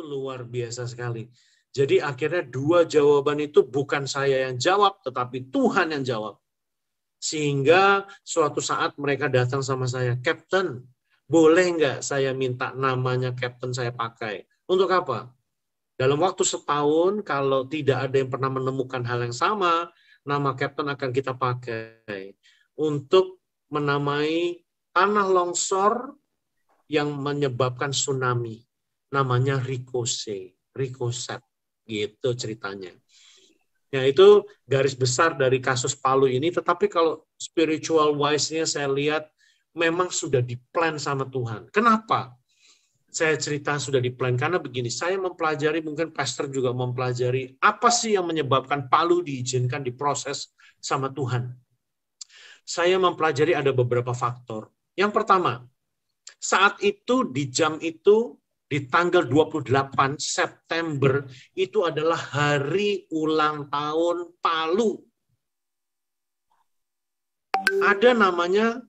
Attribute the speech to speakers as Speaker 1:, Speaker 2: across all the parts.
Speaker 1: Itu luar biasa sekali. Jadi akhirnya dua jawaban itu bukan saya yang jawab, tetapi Tuhan yang jawab. Sehingga suatu saat mereka datang sama saya, Captain, boleh nggak saya minta namanya Captain saya pakai? Untuk apa? Dalam waktu setahun, kalau tidak ada yang pernah menemukan hal yang sama, nama Captain akan kita pakai untuk menamai tanah longsor yang menyebabkan tsunami. Namanya Ricochet. Gitu ceritanya. Ya, itu garis besar dari kasus Palu ini, tetapi kalau spiritual wise-nya saya lihat memang sudah diplan sama Tuhan. Kenapa? Saya cerita sudah diplan karena begini, saya mempelajari, mungkin pastor juga mempelajari, apa sih yang menyebabkan Palu diizinkan diproses sama Tuhan. Saya mempelajari ada beberapa faktor. Yang pertama, saat itu di jam itu di tanggal 28 September itu adalah hari ulang tahun Palu. Ada namanya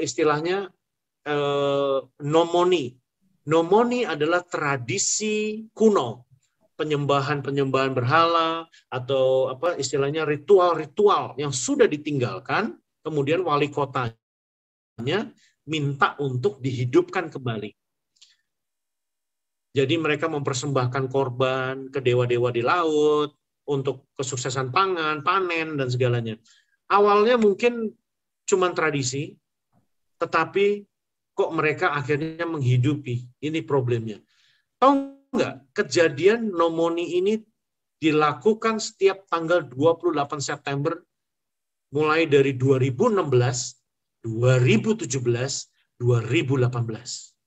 Speaker 1: istilahnya nomoni. Nomoni adalah tradisi kuno, penyembahan berhala atau apa istilahnya ritual-ritual yang sudah ditinggalkan, kemudian wali kotanya minta untuk dihidupkan kembali. Jadi mereka mempersembahkan korban ke dewa-dewa di laut untuk kesuksesan pangan, panen, dan segalanya. Awalnya mungkin cuma tradisi, tetapi kok mereka akhirnya menghidupi. Ini problemnya. Tahu nggak, kejadian nomoni ini dilakukan setiap tanggal 28 September, mulai dari 2016, 2017, 2018.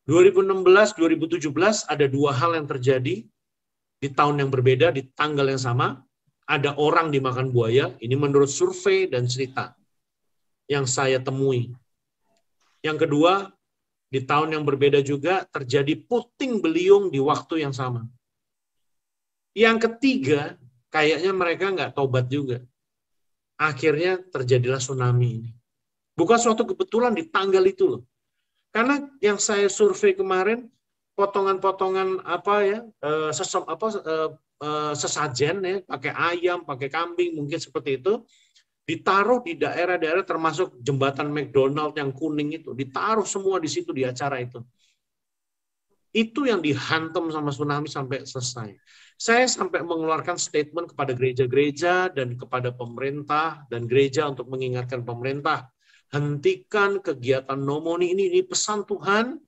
Speaker 1: 2016-2017 ada dua hal yang terjadi di tahun yang berbeda, di tanggal yang sama. Ada orang dimakan buaya, ini menurut survei dan cerita yang saya temui. Yang kedua, di tahun yang berbeda juga terjadi puting beliung di waktu yang sama. Yang ketiga, kayaknya mereka nggak tobat juga. Akhirnya terjadilah tsunami ini. Bukan suatu kebetulan di tanggal itu loh. Karena yang saya survei kemarin, potongan-potongan sesajen ya, pakai ayam, pakai kambing, mungkin seperti itu, ditaruh di daerah-daerah termasuk jembatan McDonald yang kuning itu, ditaruh semua di situ di acara itu. Itu yang dihantam sama tsunami sampai selesai. Saya sampai mengeluarkan statement kepada gereja-gereja dan kepada pemerintah dan gereja untuk mengingatkan pemerintah, hentikan kegiatan nomoni ini pesan Tuhan,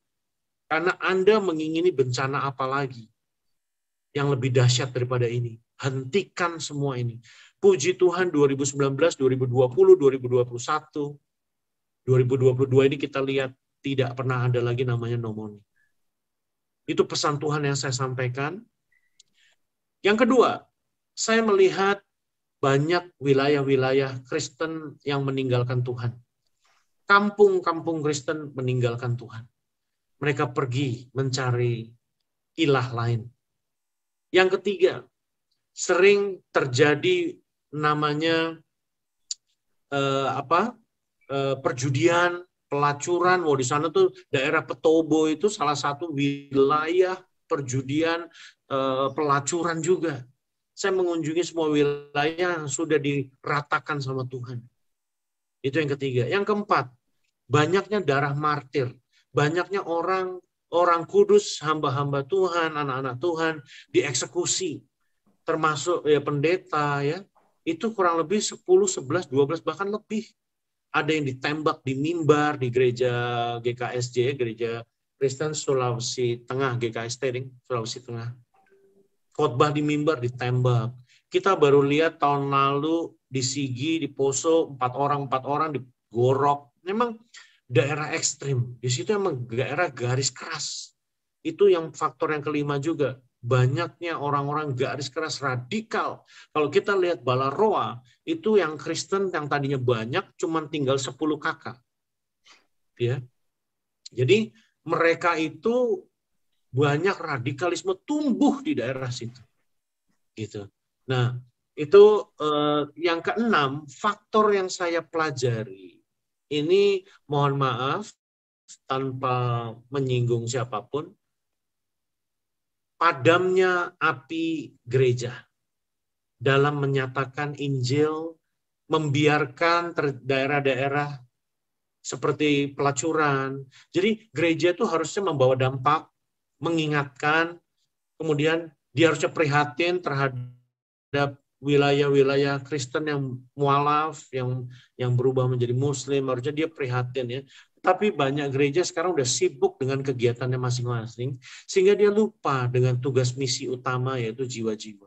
Speaker 1: karena Anda mengingini bencana apa lagi yang lebih dahsyat daripada ini. Hentikan semua ini. Puji Tuhan 2019, 2020, 2021, 2022 ini kita lihat tidak pernah ada lagi namanya nomoni. Itu pesan Tuhan yang saya sampaikan. Yang kedua, saya melihat banyak wilayah-wilayah Kristen yang meninggalkan Tuhan. Kampung-kampung Kristen meninggalkan Tuhan. Mereka pergi mencari ilah lain. Yang ketiga, sering terjadi namanya perjudian, pelacuran. Di sana tuh daerah Petobo itu salah satu wilayah perjudian, pelacuran juga. Saya mengunjungi semua wilayah yang sudah diratakan sama Tuhan. Itu yang ketiga. Yang keempat, banyaknya darah martir, banyaknya orang kudus, hamba-hamba Tuhan, anak-anak Tuhan dieksekusi, termasuk ya pendeta ya. Itu kurang lebih 10, 11, 12 bahkan lebih. Ada yang ditembak di mimbar di gereja GKSJ, Gereja Kristen Sulawesi Tengah, GKST Sulawesi Tengah. Khotbah di mimbar ditembak. Kita baru lihat tahun lalu di Sigi, di Poso, 4 orang digorok. Memang daerah ekstrim. Di situ emang daerah garis keras. Itu yang faktor yang kelima juga. Banyaknya orang-orang garis keras radikal. Kalau kita lihat Balaroa, itu yang Kristen yang tadinya banyak, cuman tinggal 10 kakak. Ya. Jadi mereka itu banyak radikalisme tumbuh di daerah situ. Gitu. Nah, itu yang keenam, faktor yang saya pelajari. Ini mohon maaf, tanpa menyinggung siapapun, padamnya api gereja dalam menyatakan Injil, membiarkan daerah-daerah seperti pelacuran. Jadi gereja itu harusnya membawa dampak, mengingatkan, kemudian dia harusnya prihatin terhadap wilayah-wilayah Kristen yang mualaf, yang berubah menjadi Muslim, harusnya dia prihatin ya. Tapi banyak gereja sekarang udah sibuk dengan kegiatannya masing-masing, sehingga dia lupa dengan tugas misi utama, yaitu jiwa-jiwa.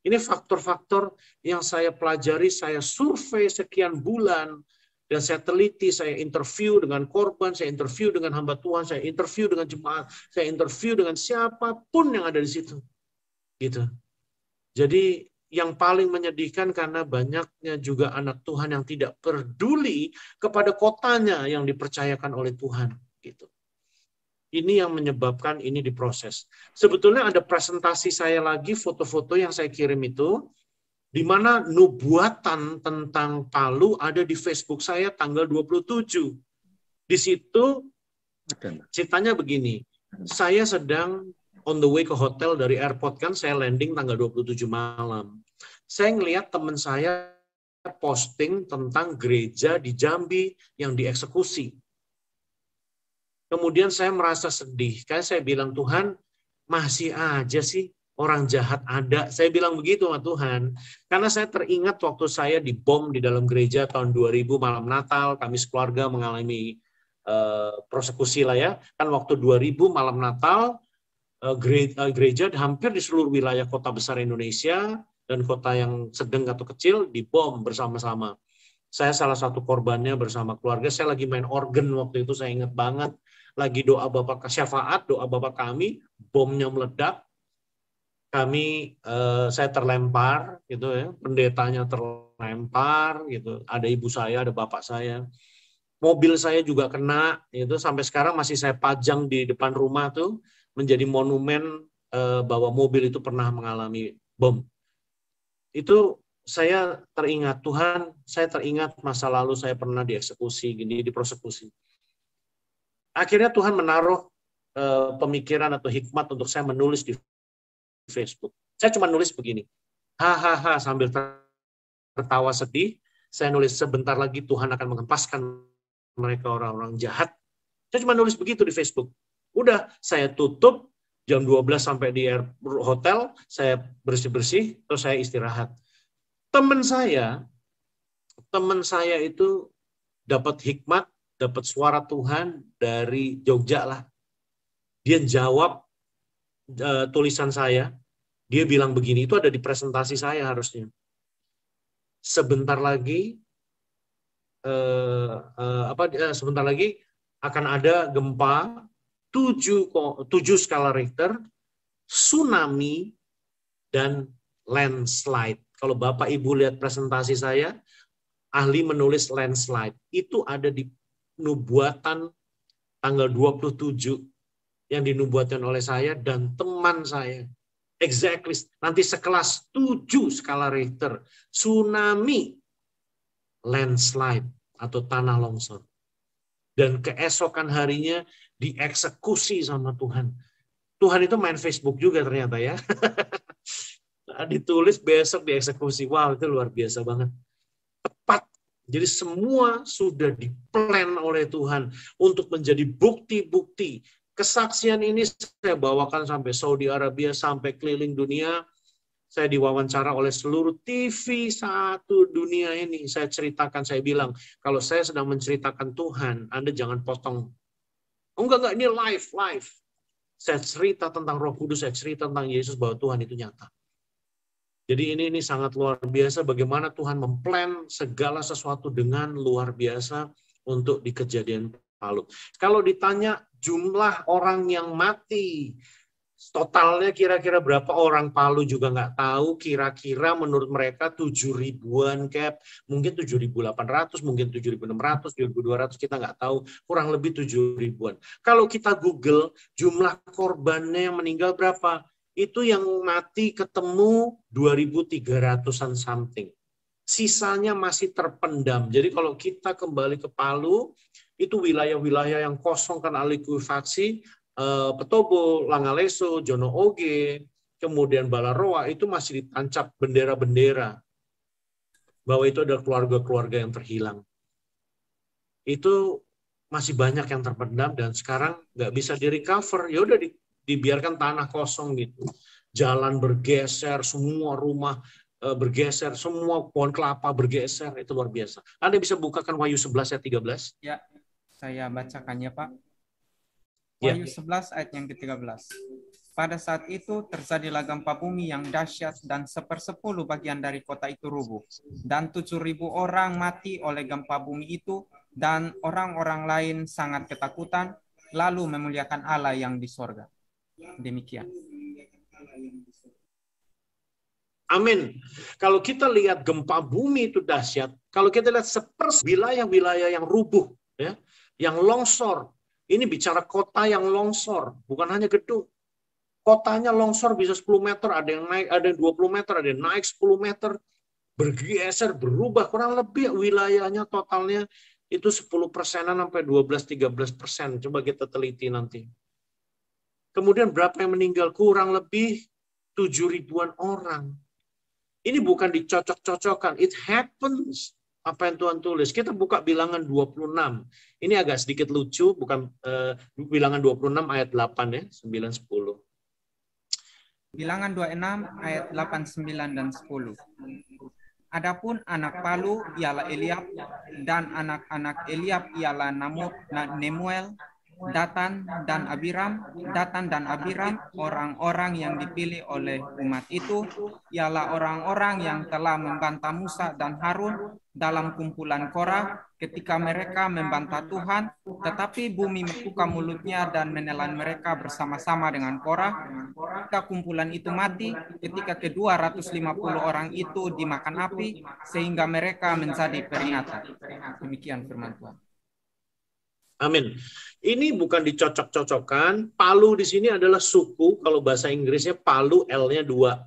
Speaker 1: Ini faktor-faktor yang saya pelajari, saya survei sekian bulan, dan saya teliti, saya interview dengan korban, saya interview dengan hamba Tuhan, saya interview dengan jemaat, saya interview dengan siapapun yang ada di situ. Gitu. Jadi yang paling menyedihkan karena banyaknya juga anak Tuhan yang tidak peduli kepada kotanya yang dipercayakan oleh Tuhan. Gitu. Ini yang menyebabkan ini diproses. Sebetulnya ada presentasi saya lagi, foto-foto yang saya kirim itu, di mana nubuatan tentang Palu ada di Facebook saya tanggal 27. Di situ ceritanya begini, saya sedang on the way ke hotel dari airport, kan saya landing tanggal 27 malam. Saya ngelihat teman saya posting tentang gereja di Jambi yang dieksekusi. Kemudian saya merasa sedih, kayak saya bilang, Tuhan, masih aja sih orang jahat ada. Saya bilang begitu sama Tuhan. Karena saya teringat waktu saya dibom di dalam gereja tahun 2000 malam Natal, kami sekeluarga mengalami persekusi lah ya. Kan waktu 2000 malam Natal, gereja hampir di seluruh wilayah kota besar Indonesia dan kota yang sedang atau kecil dibom bersama-sama. Saya salah satu korbannya bersama keluarga. Saya lagi main organ waktu itu, saya ingat banget. Lagi doa Bapak syafaat, doa Bapak kami, bomnya meledak. Saya terlempar, gitu ya, pendetanya terlempar, gitu. Ada ibu saya, ada bapak saya. Mobil saya juga kena, gitu. Sampai sekarang masih saya pajang di depan rumah tuh, menjadi monumen bahwa mobil itu pernah mengalami bom. Itu saya teringat, Tuhan, saya teringat masa lalu saya pernah dieksekusi, gini, dipersekusi. Akhirnya Tuhan menaruh pemikiran atau hikmat untuk saya menulis di Facebook. Saya cuma nulis begini, hahaha, sambil tertawa sedih, saya nulis, sebentar lagi Tuhan akan menghempaskan mereka orang-orang jahat. Saya cuma nulis begitu di Facebook. Udah, saya tutup, jam 12 sampai di hotel, saya bersih-bersih, terus saya istirahat. Teman saya itu dapat hikmat, dapat suara Tuhan dari Jogja lah. Dia jawab tulisan saya. Dia bilang begini, itu ada di presentasi saya harusnya. Sebentar lagi akan ada gempa 7 skala Richter, tsunami, dan landslide. Kalau Bapak Ibu lihat presentasi saya, ahli menulis landslide. Itu ada di nubuatan tanggal 27 yang dinubuatkan oleh saya dan teman saya. Exactly, nanti sekelas 7 skala Richter, tsunami, landslide atau tanah longsor. Dan keesokan harinya dieksekusi sama Tuhan. Tuhan itu main Facebook juga ternyata ya. Ditulis besok dieksekusi. Wow, itu luar biasa banget. Tepat. Jadi semua sudah diplan oleh Tuhan untuk menjadi bukti-bukti. Kesaksian ini saya bawakan sampai Saudi Arabia, sampai keliling dunia. Saya diwawancara oleh seluruh TV satu dunia ini. Saya ceritakan, saya bilang, kalau saya sedang menceritakan Tuhan, Anda jangan potong. Oh, enggak, ini live. Saya cerita tentang Roh Kudus, saya cerita tentang Yesus, bahwa Tuhan itu nyata. Jadi ini sangat luar biasa bagaimana Tuhan memplan segala sesuatu dengan luar biasa untuk di kejadian Palu. Kalau ditanya jumlah orang yang mati, totalnya kira-kira berapa orang, Palu juga nggak tahu. Kira-kira menurut mereka 7.000-an, mungkin 7.800, mungkin 7.600, 7.200, kita nggak tahu. Kurang lebih 7.000-an. Kalau kita Google jumlah korbannya yang meninggal berapa, itu yang mati ketemu 2.300-an something. sisanya masih terpendam. Jadi kalau kita kembali ke Palu, itu wilayah-wilayah yang kosong karena likuifaksi, Petobo, Langaleso, Jono Oge, kemudian Balaroa, itu masih ditancap bendera-bendera bahwa itu ada keluarga-keluarga yang terhilang. Itu masih banyak yang terpendam dan sekarang nggak bisa di-recover. Ya udah dibiarkan tanah kosong gitu. Jalan bergeser, semua rumah bergeser, semua pohon kelapa bergeser, itu luar biasa. Anda bisa bukakan Wahyu 11 ayat 13?
Speaker 2: Ya, saya bacakan ya Pak.
Speaker 1: Ya.
Speaker 2: Wahyu 11 ayat yang ke-13. Pada saat itu terjadilah gempa bumi yang dahsyat dan 1/10 bagian dari kota itu rubuh. Dan 7.000 orang mati oleh gempa bumi itu, dan orang-orang lain sangat ketakutan, lalu memuliakan Allah yang di sorga. Demikian.
Speaker 1: Amin. Kalau kita lihat gempa bumi itu dahsyat, kalau kita lihat wilayah-wilayah yang rubuh, ya, yang longsor, ini bicara kota yang longsor, bukan hanya gedung. Kotanya longsor bisa 10 meter, ada yang naik, ada yang 20 meter, ada yang naik 10 meter, bergeser, berubah, kurang lebih wilayahnya totalnya itu 10%-an sampai 12-13%. Coba kita teliti nanti. Kemudian berapa yang meninggal? Kurang lebih 7.000-an orang. Ini bukan dicocok-cocokkan. It happens. Apa yang Tuhan tulis. Kita buka bilangan 26. Ini agak sedikit lucu. Bukan bilangan 26 ayat 8 ya. 9, 10.
Speaker 2: Bilangan 26 ayat 8, 9, dan 10. Adapun anak Palu ialah Eliab, dan anak-anak Eliab ialah Nemuel, Datan dan Abiram. Datan dan Abiram, orang-orang yang dipilih oleh umat itu, ialah orang-orang yang telah membantah Musa dan Harun dalam kumpulan Korah ketika mereka membantah Tuhan, tetapi bumi membuka mulutnya dan menelan mereka bersama-sama dengan Korah. Ketika kumpulan itu mati, ketika ke-250 orang itu dimakan api, sehingga mereka menjadi peringatan. Demikian firman Tuhan.
Speaker 1: Amin. Ini bukan dicocok-cocokkan. Palu di sini adalah suku, kalau bahasa Inggrisnya Palu, L-nya 2.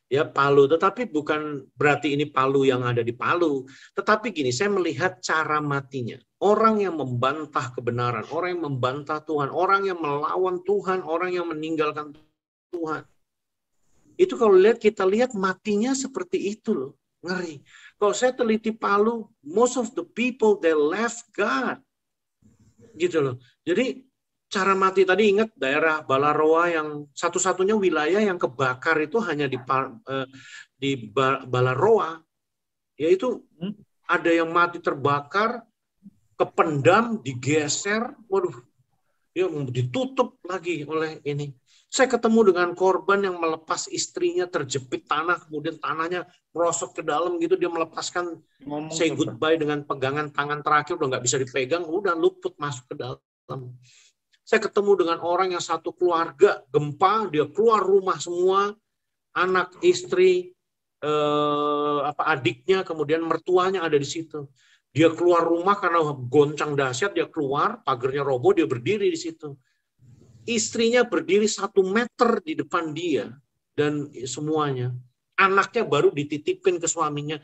Speaker 1: Ya, Palu. Tetapi bukan berarti ini Palu yang ada di Palu. Tetapi gini, saya melihat cara matinya. Orang yang membantah kebenaran, orang yang membantah Tuhan, orang yang melawan Tuhan, orang yang meninggalkan Tuhan. Itu kalau kita lihat matinya seperti itu loh. Ngeri. Kalau saya teliti Palu, most of the people, they left God. Gitu loh. Jadi cara mati tadi, ingat daerah Balaroa yang satu-satunya wilayah yang kebakar itu hanya di Balaroa. Yaitu ada yang mati terbakar, kependam, digeser, waduh, ya ditutup lagi oleh ini. Saya ketemu dengan korban yang melepas istrinya terjepit tanah, kemudian tanahnya merosot ke dalam gitu, dia melepaskan, say goodbye dengan pegangan tangan terakhir, udah nggak bisa dipegang, udah luput masuk ke dalam. Saya ketemu dengan orang yang satu keluarga gempa, dia keluar rumah semua, anak, istri, adiknya, kemudian mertuanya ada di situ. Dia keluar rumah karena goncang dahsyat, dia keluar, pagarnya roboh, dia berdiri di situ. Istrinya berdiri 1 meter di depan dia dan semuanya. Anaknya baru dititipin ke suaminya.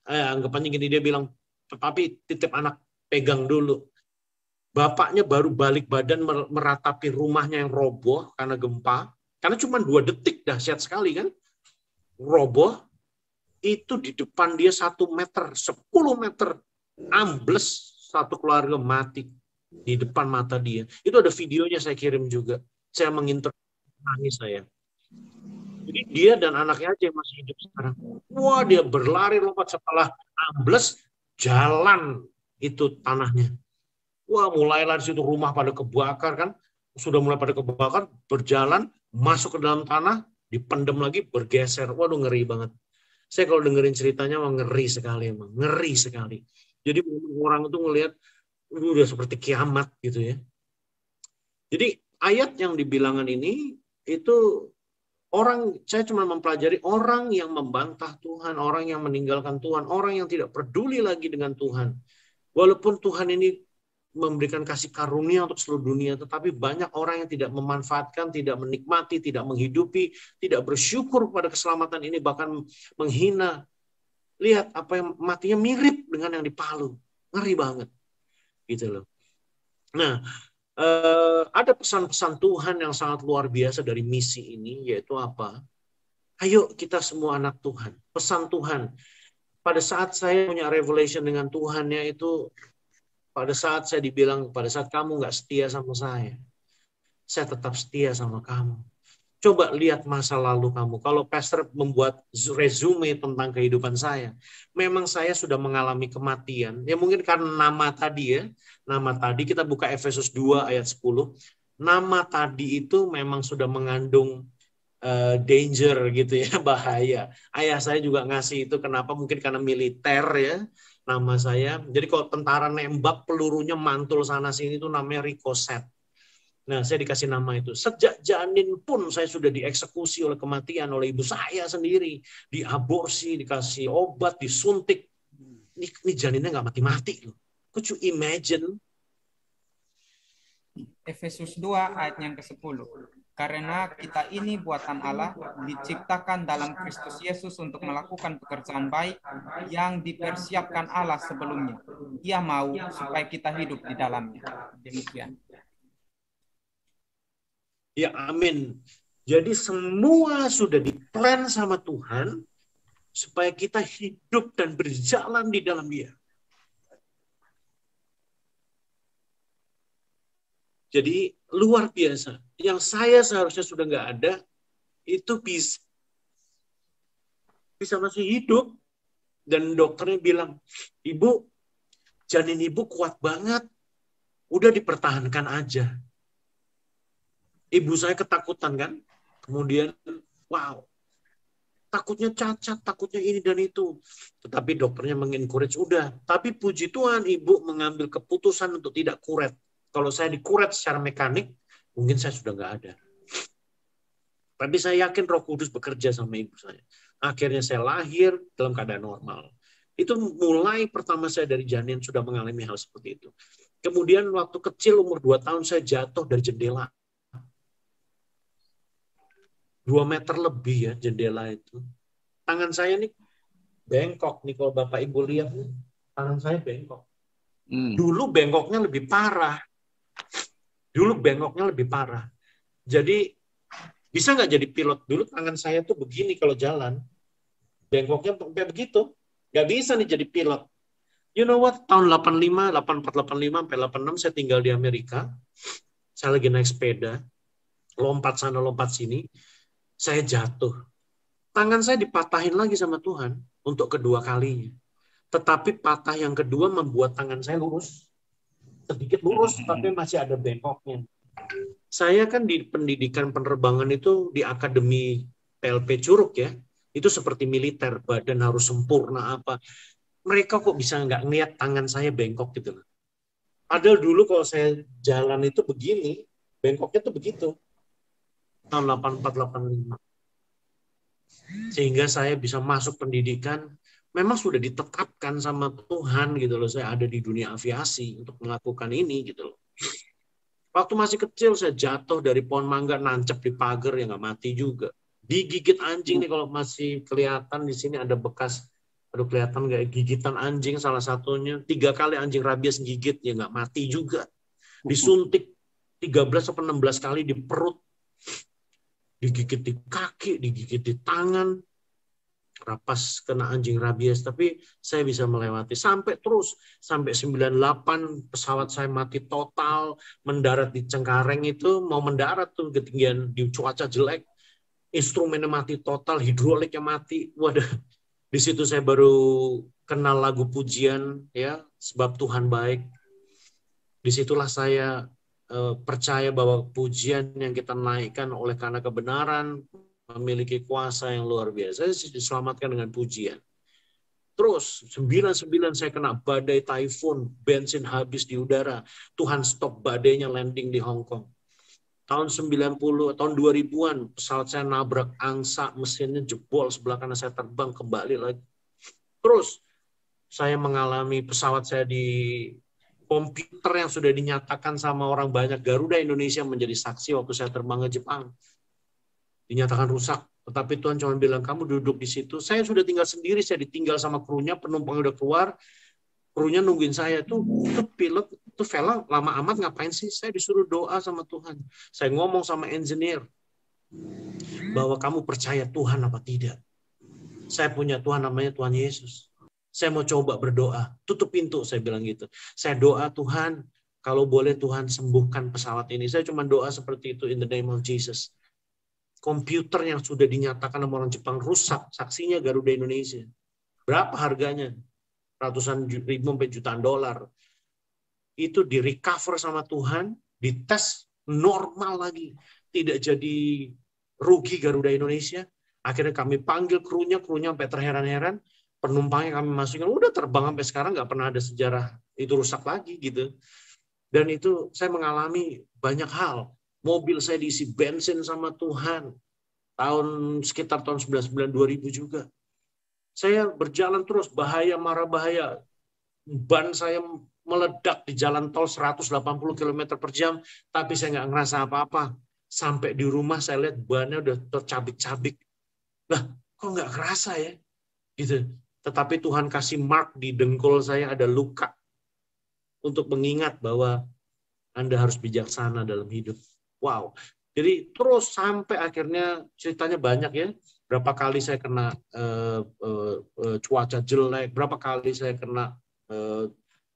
Speaker 1: Anggapannya gini, dia bilang, "Papi titip anak, pegang dulu." Bapaknya baru balik badan meratapi rumahnya yang roboh karena gempa. Karena cuma 2 detik, dahsyat sekali kan. Roboh, itu di depan dia 1 meter, 10 meter. Ambles, satu keluarga mati di depan mata dia. Itu ada videonya, saya kirim juga. Saya nangis saya. Jadi dia dan anaknya aja yang masih hidup sekarang. Wah, dia berlari lompat setelah ambles, jalan itu tanahnya. Wah, mulailah di situ rumah pada kebakar kan. Sudah mulai pada kebakar, berjalan, masuk ke dalam tanah, dipendam lagi, bergeser. Waduh, ngeri banget. Saya kalau dengerin ceritanya, ngeri sekali emang. Ngeri sekali. Jadi orang itu ngelihat, udah seperti kiamat gitu ya. Jadi ayat yang di bilangan ini itu saya cuma mempelajari orang yang membantah Tuhan, orang yang meninggalkan Tuhan, orang yang tidak peduli lagi dengan Tuhan. Walaupun Tuhan ini memberikan kasih karunia untuk seluruh dunia, tetapi banyak orang yang tidak memanfaatkan, tidak menikmati, tidak menghidupi, tidak bersyukur pada keselamatan ini, bahkan menghina Lihat apa yang matinya mirip dengan yang di Palu. Ngeri banget. Gitu loh. Nah, ada pesan-pesan Tuhan yang sangat luar biasa dari misi ini, yaitu apa? Ayo kita semua anak Tuhan. Pesan Tuhan. Pada saat saya punya revelation dengan Tuhannya itu, pada saat saya dibilang, pada saat kamu nggak setia sama saya tetap setia sama kamu. Coba lihat masa lalu kamu. Kalau pastor membuat resume tentang kehidupan saya, memang saya sudah mengalami kematian. Ya mungkin karena nama tadi ya. Nama tadi kita buka Efesus 2 ayat 10. Nama tadi itu memang sudah mengandung danger gitu ya, bahaya. Ayah saya juga ngasih itu kenapa? Mungkin karena militer ya. Nama saya. Jadi kalau tentara nembak pelurunya mantul sana sini itu namanya ricochet. Nah, saya dikasih nama itu. Sejak janin pun saya sudah dieksekusi oleh kematian oleh ibu saya sendiri. Diaborsi, dikasih obat, disuntik. Ini janinnya nggak mati-mati loh. Could you imagine?
Speaker 2: Efesus 2 ayat yang ke-10. Karena kita ini buatan Allah, diciptakan dalam Kristus Yesus untuk melakukan pekerjaan baik yang dipersiapkan Allah sebelumnya. Ia mau supaya kita hidup di dalamnya. Demikian.
Speaker 1: Ya amin. Jadi semua sudah diplan sama Tuhan supaya kita hidup dan berjalan di dalam Dia. Jadi luar biasa. Yang saya seharusnya sudah nggak ada, itu bisa masih hidup. Dan dokternya bilang, Ibu, janin Ibu kuat banget. Udah dipertahankan aja. Ibu saya ketakutan kan. Kemudian, wow. Takutnya cacat, takutnya ini dan itu. Tetapi dokternya mengencourage, udah. Tapi puji Tuhan, Ibu mengambil keputusan untuk tidak kuret. Kalau saya dikuret secara mekanik, mungkin saya sudah nggak ada. Tapi saya yakin Roh Kudus bekerja sama ibu saya. Akhirnya saya lahir dalam keadaan normal. Itu mulai pertama saya dari janin sudah mengalami hal seperti itu. Kemudian waktu kecil umur 2 tahun saya jatuh dari jendela. 2 meter lebih ya jendela itu. Tangan saya nih bengkok nih kalau Bapak Ibu lihat. Tangan saya bengkok. Dulu bengkoknya lebih parah. Jadi bisa nggak jadi pilot? Dulu tangan saya tuh begini kalau jalan. Bengkoknya sampai begitu. Nggak bisa nih jadi pilot. You know what? Tahun 85, 84, 85, sampai 86 saya tinggal di Amerika. Saya lagi naik sepeda. Lompat sana, lompat sini. Saya jatuh. Tangan saya dipatahin lagi sama Tuhan untuk kedua kalinya. Tetapi patah yang kedua membuat tangan saya lurus. Sedikit lurus, tapi masih ada bengkoknya. Saya kan di pendidikan penerbangan itu di Akademi PLP Curug ya. Itu seperti militer, badan harus sempurna apa. Mereka kok bisa nggak ngeliat tangan saya bengkok gitu loh. Padahal dulu kalau saya jalan itu begini, bengkoknya tuh begitu. Tahun 84-85. Sehingga saya bisa masuk pendidikan, memang sudah ditetapkan sama Tuhan gitu loh. Saya ada di dunia aviasi untuk melakukan ini gitu loh. Waktu masih kecil saya jatuh dari pohon mangga, nancep di pagar, ya nggak mati juga. Digigit anjing nih, kalau masih kelihatan di sini ada bekas, aduh kelihatan nggak, gigitan anjing salah satunya. 3 kali anjing rabies gigit, ya nggak mati juga. Disuntik 13 atau 16 kali di perut, digigit di kaki, digigit di tangan, rapas kena anjing rabies, tapi saya bisa melewati sampai 98 pesawat saya mati total, mendarat di Cengkareng itu, mau mendarat tuh ketinggian di cuaca jelek, instrumennya mati total, hidroliknya mati. Waduh, di situ saya baru kenal lagu pujian ya, sebab Tuhan baik. Disitulah saya percaya bahwa pujian yang kita naikkan oleh karena kebenaran memiliki kuasa yang luar biasa. Saya diselamatkan dengan pujian. Terus 99 saya kena badai typhoon, bensin habis di udara. Tuhan stop badainya, landing di Hong Kong. Tahun 90, tahun 2000-an pesawat saya nabrak angsa, mesinnya jebol, sebelah kanan saya terbang kembali lagi. Terus saya mengalami pesawat saya di komputer yang sudah dinyatakan sama orang banyak. Garuda Indonesia menjadi saksi waktu saya terbang ke Jepang. Dinyatakan rusak, Tetapi Tuhan cuma bilang, kamu duduk di situ. Saya sudah tinggal sendiri, saya ditinggal sama krunya, penumpang udah keluar, krunya nungguin saya. Itu pilot, itu fella lama amat ngapain sih? Saya disuruh doa sama Tuhan. Saya ngomong sama engineer, bahwa kamu percaya Tuhan apa tidak. Saya punya Tuhan namanya Tuhan Yesus. Saya mau coba berdoa. Tutup pintu, saya bilang gitu. Saya doa, Tuhan, kalau boleh Tuhan sembuhkan pesawat ini. Saya cuma doa seperti itu, in the name of Jesus. Komputer yang sudah dinyatakan sama orang Jepang rusak, saksinya Garuda Indonesia. Berapa harganya? Ratusan ribu sampai jutaan dolar. Itu di recover sama Tuhan, dites normal lagi. Tidak jadi rugi Garuda Indonesia. Akhirnya kami panggil krunya sampai terheran-heran. Penumpangnya kami masukin, udah terbang sampai sekarang, nggak pernah ada sejarah itu rusak lagi gitu. Dan itu saya mengalami banyak hal. Mobil saya diisi bensin sama Tuhan. Sekitar tahun 99-2000 juga. Saya berjalan terus, bahaya, marah bahaya. Ban saya meledak di jalan tol 180 km per jam, tapi saya nggak ngerasa apa-apa. Sampai di rumah saya lihat bannya udah tercabik-cabik. Lah, kok nggak kerasa ya? Gitu. Tetapi Tuhan kasih mark di dengkul saya ada luka. Untuk mengingat bahwa Anda harus bijaksana dalam hidup. Wow. Jadi terus sampai akhirnya ceritanya banyak ya. Berapa kali saya kena cuaca jelek, berapa kali saya kena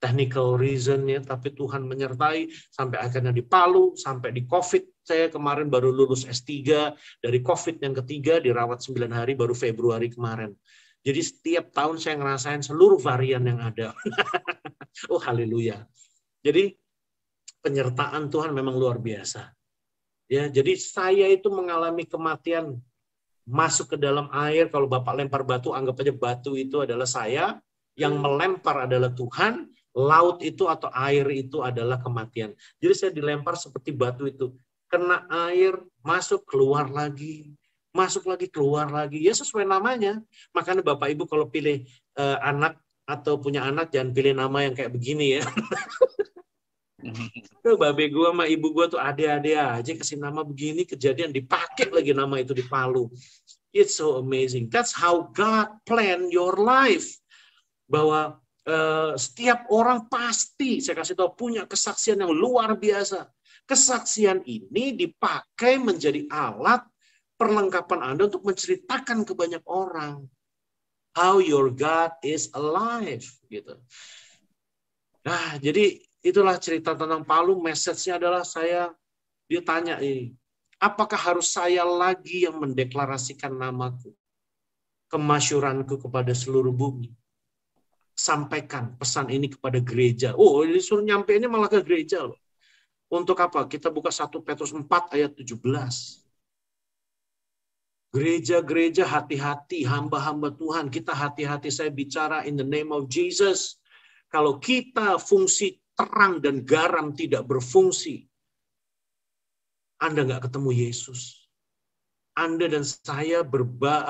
Speaker 1: technical reason ya, tapi Tuhan menyertai sampai akhirnya di Palu, sampai di COVID. Saya kemarin baru lulus S3, dari COVID yang ketiga dirawat 9 hari baru Februari kemarin. Jadi setiap tahun saya ngerasain seluruh varian yang ada. Oh haleluya. Jadi penyertaan Tuhan memang luar biasa. Ya, jadi saya itu mengalami kematian masuk ke dalam air. Kalau Bapak lempar batu, anggap aja batu itu adalah saya. Yang melempar adalah Tuhan. Laut itu atau air itu adalah kematian. Jadi saya dilempar seperti batu itu. Kena air, masuk, keluar lagi. Masuk lagi, keluar lagi. Ya sesuai namanya. Makanya Bapak Ibu kalau pilih anak atau punya anak, jangan pilih nama yang kayak begini ya. Babe gue sama ibu gue tuh ade-ade aja kasih nama begini, kejadian dipakai lagi nama itu di Palu. It's so amazing. That's how God plan your life. Bahwa setiap orang pasti, saya kasih tahu, punya kesaksian yang luar biasa. Kesaksian ini dipakai menjadi alat perlengkapan Anda untuk menceritakan ke banyak orang how your God is alive gitu. Nah, jadi itulah cerita tentang Palu. Message-nya adalah dia tanya ini, apakah harus saya lagi yang mendeklarasikan namaku, kemasyuranku kepada seluruh bumi? Sampaikan pesan ini kepada gereja. Oh, disuruh nyampeinnya malah ke gereja loh. Untuk apa? Kita buka 1 Petrus 4 ayat 17. Gereja-gereja hati-hati, hamba-hamba Tuhan, kita hati-hati, saya bicara in the name of Jesus. Kalau kita fungsi terang dan garam tidak berfungsi, Anda nggak ketemu Yesus. Anda dan saya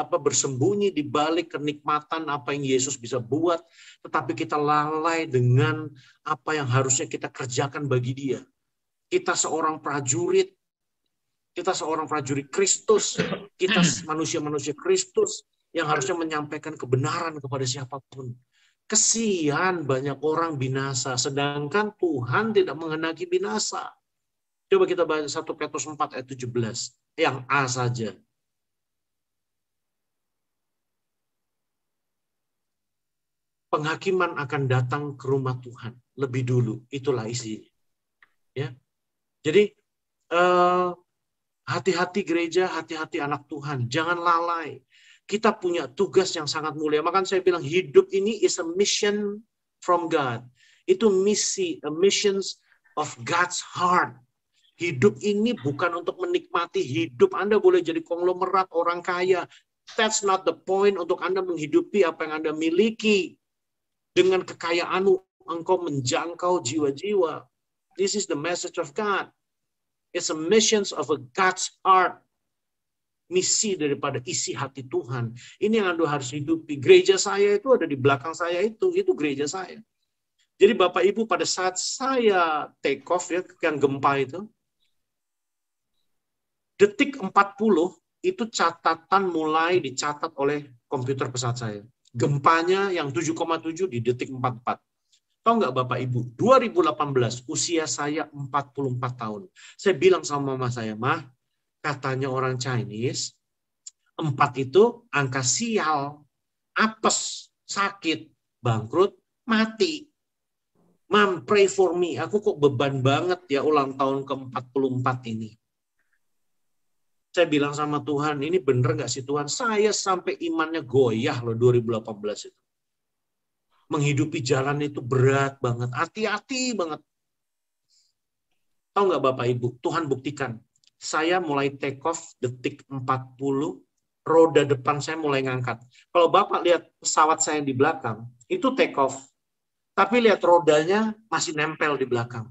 Speaker 1: bersembunyi di balik kenikmatan apa yang Yesus bisa buat, tetapi kita lalai dengan apa yang harusnya kita kerjakan bagi Dia. Kita seorang prajurit Kristus, kita manusia-manusia Kristus yang harusnya menyampaikan kebenaran kepada siapapun. Kesian banyak orang binasa, sedangkan Tuhan tidak menghendaki binasa. Coba kita baca 1 Petrus 4 ayat 17, yang A saja. Penghakiman akan datang ke rumah Tuhan lebih dulu, itulah isinya. Ya. Jadi hati-hati gereja, hati-hati anak Tuhan, jangan lalai. Kita punya tugas yang sangat mulia. Makanya saya bilang hidup ini is a mission from God. Itu misi, a missions of God's heart. Hidup ini bukan untuk menikmati hidup. Anda boleh jadi konglomerat, orang kaya. That's not the point untuk Anda menghidupi apa yang Anda miliki. Dengan kekayaanmu, engkau menjangkau jiwa-jiwa. This is the message of God. It's a missions of a God's heart. Misi daripada isi hati Tuhan. Ini yang Anda harus hidupi. Gereja saya itu ada di belakang saya itu gereja saya. Jadi Bapak Ibu pada saat saya take off ya, yang gempa itu, detik 40 itu catatan mulai dicatat oleh komputer pesawat saya. Gempanya yang 7,7 di detik 44. Tahu nggak Bapak Ibu, 2018 usia saya 44 tahun. Saya bilang sama mama saya, Mah, katanya orang Chinese, 4 itu angka sial, apes, sakit, bangkrut, mati. Mom, pray for me. Aku kok beban banget ya ulang tahun ke-44 ini. Saya bilang sama Tuhan, ini bener nggak sih Tuhan? Saya sampai imannya goyah loh 2018 itu. Menghidupi jalan itu berat banget, hati-hati banget. Tahu nggak Bapak Ibu, Tuhan buktikan. Saya mulai take off detik 40, roda depan saya mulai ngangkat. Kalau Bapak lihat pesawat saya di belakang, itu take off. Tapi lihat rodanya masih nempel di belakang.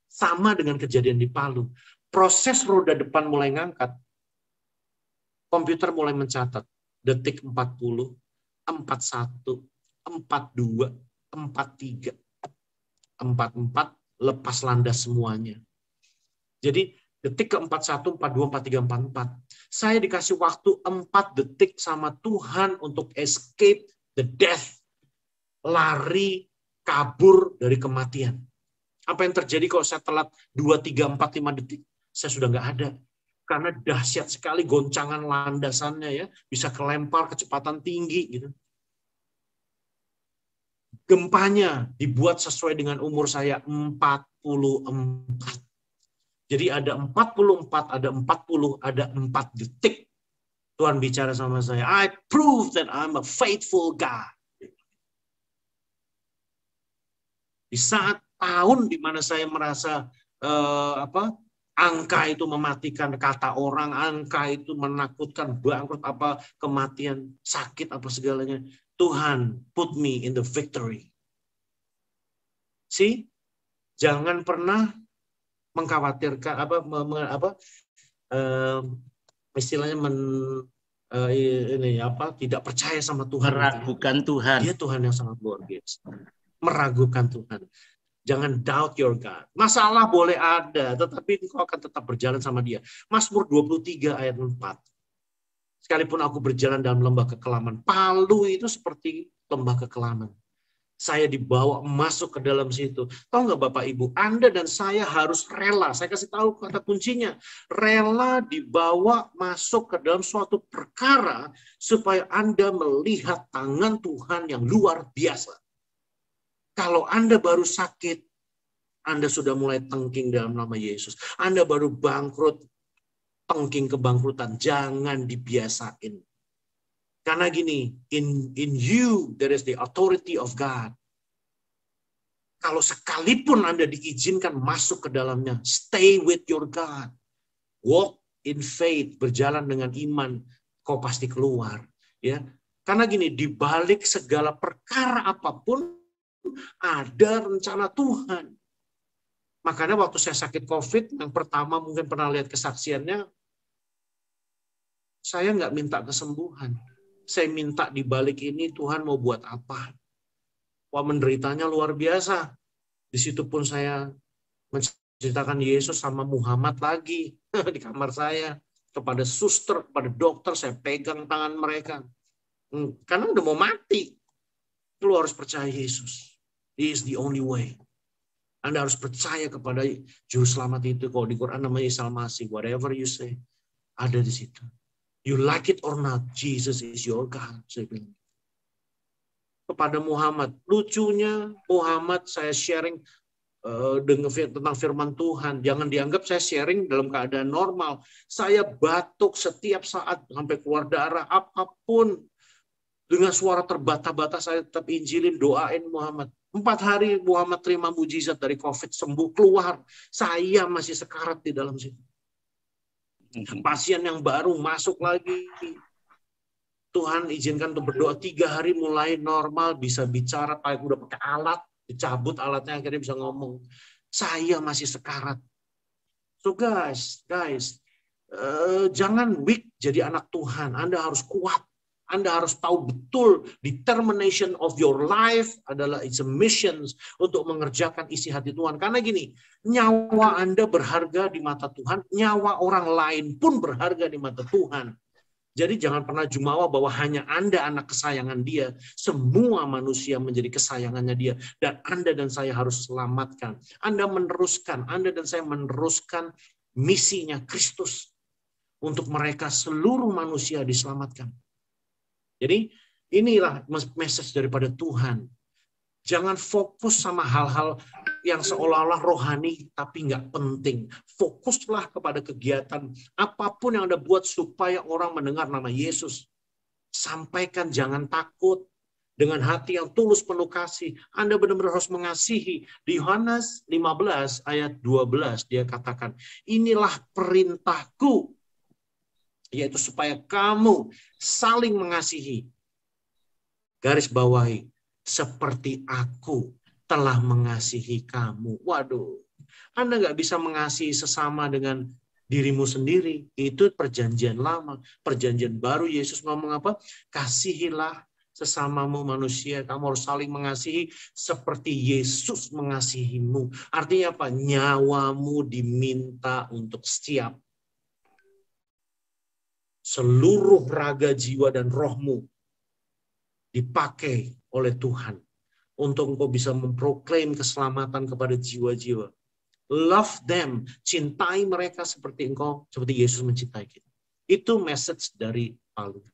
Speaker 1: Sama dengan kejadian di Palu. Proses roda depan mulai ngangkat, komputer mulai mencatat. Detik 40, 41, 42, 43, 44, lepas landas semuanya. Jadi detik ke-41, 42, 43, 44. Saya dikasih waktu 4 detik sama Tuhan untuk escape the death. Lari, kabur dari kematian. Apa yang terjadi kalau saya telat 2, 3, 4, 5 detik? Saya sudah nggak ada. Karena dahsyat sekali goncangan landasannya ya. Bisa kelempar kecepatan tinggi gitu. Gempanya dibuat sesuai dengan umur saya 44. Jadi ada 44, ada 40, ada 4 detik. Tuhan bicara sama saya, I prove that I'm a faithful God. Di saat tahun di mana saya merasa angka itu mematikan, kata orang angka itu menakutkan, bangkrut apa kematian, sakit apa segalanya, Tuhan put me in the victory. See? Jangan pernah mengkhawatirkan istilahnya tidak percaya sama Tuhan.
Speaker 3: Meragukan Tuhan.
Speaker 1: Dia Tuhan yang sangat luar biasa. Meragukan Tuhan. Jangan doubt your God. Masalah boleh ada, tetapi engkau akan tetap berjalan sama dia. Mazmur 23 ayat 4. Sekalipun aku berjalan dalam lembah kekelaman. Palu itu seperti lembah kekelaman. Saya dibawa masuk ke dalam situ. Tahu nggak Bapak Ibu, Anda dan saya harus rela. Saya kasih tahu kata kuncinya. Rela dibawa masuk ke dalam suatu perkara supaya Anda melihat tangan Tuhan yang luar biasa. Kalau Anda baru sakit, Anda sudah mulai tengking dalam nama Yesus. Anda baru bangkrut, tengking kebangkrutan. Jangan dibiasain. Karena gini, in you there is the authority of God. Kalau sekalipun Anda diizinkan masuk ke dalamnya, stay with your God. Walk in faith, berjalan dengan iman, kau pasti keluar. Ya, karena gini, di balik segala perkara apapun, ada rencana Tuhan. Makanya waktu saya sakit COVID, yang pertama mungkin pernah lihat kesaksiannya, saya nggak minta kesembuhan. Saya minta di balik ini Tuhan mau buat apa. Wah, menderitanya luar biasa. Di situ pun saya menceritakan Yesus sama Muhammad lagi di kamar saya. Kepada suster, kepada dokter, saya pegang tangan mereka. Karena udah mau mati. Lu harus percaya Yesus. He is the only way. Anda harus percaya kepada Juru Selamat itu. Kalau di Quran namanya Isa Al-Masih. Whatever you say, ada di situ. You like it or not, Jesus is your God. Saya bilang. Kepada Muhammad. Lucunya Muhammad saya sharing tentang firman Tuhan. Jangan dianggap saya sharing dalam keadaan normal. Saya batuk setiap saat sampai keluar darah. Apapun. Dengan suara terbata-bata saya tetap injilin, doain Muhammad. 4 hari Muhammad terima mujizat dari COVID, sembuh, keluar. Saya masih sekarat di dalam situ. Pasien yang baru masuk lagi. Tuhan izinkan untuk berdoa 3 hari mulai normal, bisa bicara, udah pakai alat, dicabut alatnya akhirnya bisa ngomong. Saya masih sekarat. So guys, jangan weak jadi anak Tuhan. Anda harus kuat. Anda harus tahu betul determination of your life adalah it's a mission untuk mengerjakan isi hati Tuhan. Karena gini, nyawa Anda berharga di mata Tuhan, nyawa orang lain pun berharga di mata Tuhan. Jadi jangan pernah jumawa bahwa hanya Anda anak kesayangan Dia. Semua manusia menjadi kesayangannya Dia. Dan Anda dan saya harus selamatkan. Anda dan saya meneruskan misinya Kristus. Untuk mereka seluruh manusia diselamatkan. Jadi inilah message daripada Tuhan. Jangan fokus sama hal-hal yang seolah-olah rohani tapi nggak penting. Fokuslah kepada kegiatan apapun yang Anda buat supaya orang mendengar nama Yesus. Sampaikan, jangan takut. Dengan hati yang tulus penuh kasih. Anda benar-benar harus mengasihi. Di Yohanes 15 ayat 12 dia katakan, inilah perintahku. Yaitu supaya kamu saling mengasihi. Garis bawahi. Seperti aku telah mengasihi kamu. Waduh, Anda nggak bisa mengasihi sesama dengan dirimu sendiri. Itu perjanjian lama. Perjanjian baru Yesus ngomong apa? Kasihilah sesamamu manusia. Kamu harus saling mengasihi seperti Yesus mengasihimu. Artinya apa? Nyawamu diminta untuk siap. Seluruh raga, jiwa, dan rohmu dipakai oleh Tuhan untuk engkau bisa memproklaim keselamatan kepada jiwa-jiwa. Love them, cintai mereka seperti Yesus mencintai kita. Itu message dari Paulus.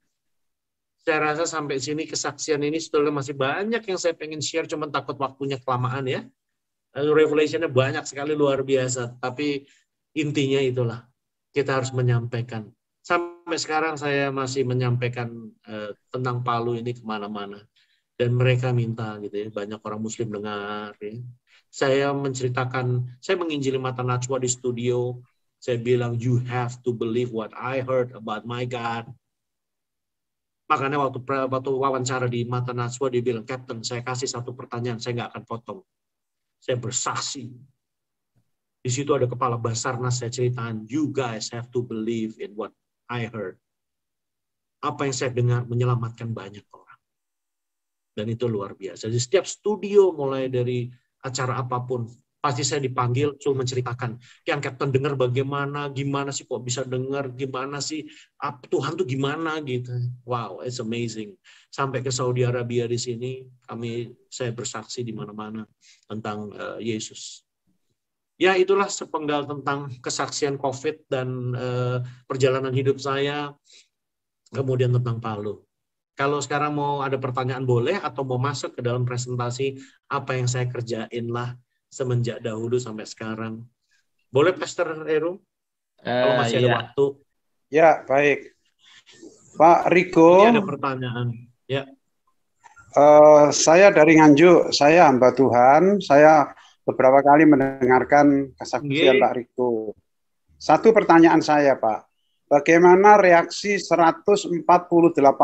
Speaker 1: Saya rasa sampai sini kesaksian ini sebetulnya masih banyak yang saya pengen share, cuma takut waktunya kelamaan ya. Revelation-nya banyak sekali, luar biasa. Tapi intinya itulah, kita harus menyampaikan. Sampai sekarang saya masih menyampaikan tentang Palu ini kemana-mana. Dan mereka minta gitu ya, banyak orang Muslim dengar. Ya. Saya menceritakan, saya menginjili Mata Najwa di studio. Saya bilang, you have to believe what I heard about my God. Makanya waktu wawancara di Mata Najwa, dia bilang, Captain, saya kasih satu pertanyaan, saya nggak akan potong. Saya bersaksi. Di situ ada kepala Basarnas, saya ceritakan, you guys have to believe in what I heard. Apa yang saya dengar menyelamatkan banyak orang. Dan itu luar biasa. Jadi setiap studio mulai dari acara apapun, pasti saya dipanggil suruh menceritakan. Yang Captain dengar bagaimana, gimana sih kok bisa dengar, gimana sih Tuhan tuh gimana gitu. Wow, it's amazing. Sampai ke Saudi Arabia di sini, saya bersaksi di mana-mana tentang Yesus. Ya, itulah sepenggal tentang kesaksian COVID dan perjalanan hidup saya, kemudian tentang Palu. Kalau sekarang mau ada pertanyaan boleh, atau mau masuk ke dalam presentasi apa yang saya kerjain lah semenjak dahulu sampai sekarang. Boleh, Pastor Heru? Kalau masih ada waktu.
Speaker 3: Ya, baik. Pak Riko.
Speaker 1: Ini ada pertanyaan. Ya.
Speaker 3: Saya dari Nganjuk, saya hamba Tuhan, saya beberapa kali mendengarkan kesaksian Pak Riko. Satu pertanyaan saya, Pak. Bagaimana reaksi 148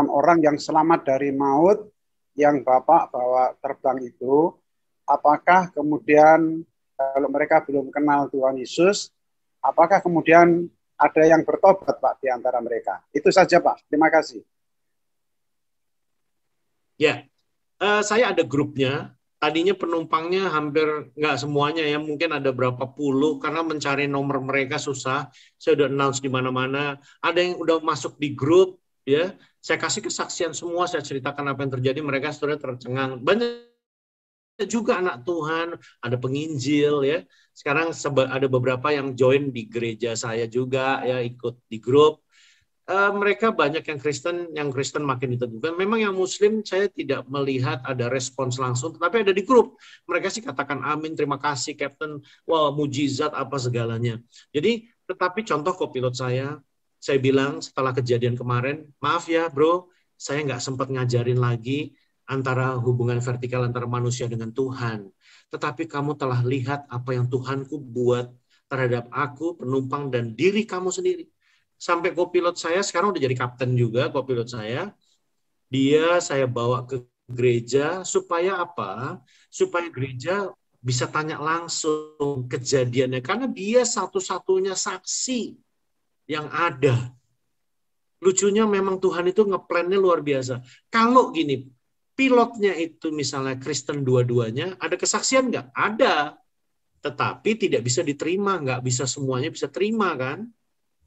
Speaker 3: orang yang selamat dari maut yang Bapak bawa terbang itu? Apakah kemudian kalau mereka belum kenal Tuhan Yesus, apakah kemudian ada yang bertobat, Pak, di antara mereka? Itu saja, Pak. Terima kasih.
Speaker 1: Ya, saya ada grupnya. Tadinya penumpangnya hampir nggak semuanya ya, mungkin ada berapa puluh, karena mencari nomor mereka susah. Saya udah announce di mana-mana. Ada yang udah masuk di grup, ya. Saya kasih kesaksian semua, saya ceritakan apa yang terjadi, mereka sudah tercengang. Banyak juga anak Tuhan, ada penginjil ya. Sekarang ada beberapa yang join di gereja saya juga ya, ikut di grup. Mereka banyak yang Kristen makin diteguhkan. Memang yang Muslim saya tidak melihat ada respons langsung, tetapi ada di grup. Mereka sih katakan amin, terima kasih Captain, wah mujizat apa segalanya. Jadi, tetapi contoh kopilot saya bilang setelah kejadian kemarin, maaf ya bro, saya nggak sempat ngajarin lagi antara hubungan vertikal antara manusia dengan Tuhan. Tetapi kamu telah lihat apa yang Tuhanku buat terhadap aku, penumpang, dan diri kamu sendiri. Sampai kopilot saya sekarang udah jadi kapten juga, kopilot saya. Dia saya bawa ke gereja supaya apa? Supaya gereja bisa tanya langsung kejadiannya. Karena dia satu-satunya saksi yang ada. Lucunya memang Tuhan itu ngeplannya luar biasa. Kalau gini, pilotnya itu misalnya Kristen dua-duanya, ada kesaksian nggak? Ada. Tetapi tidak bisa diterima, nggak bisa semuanya bisa terima kan?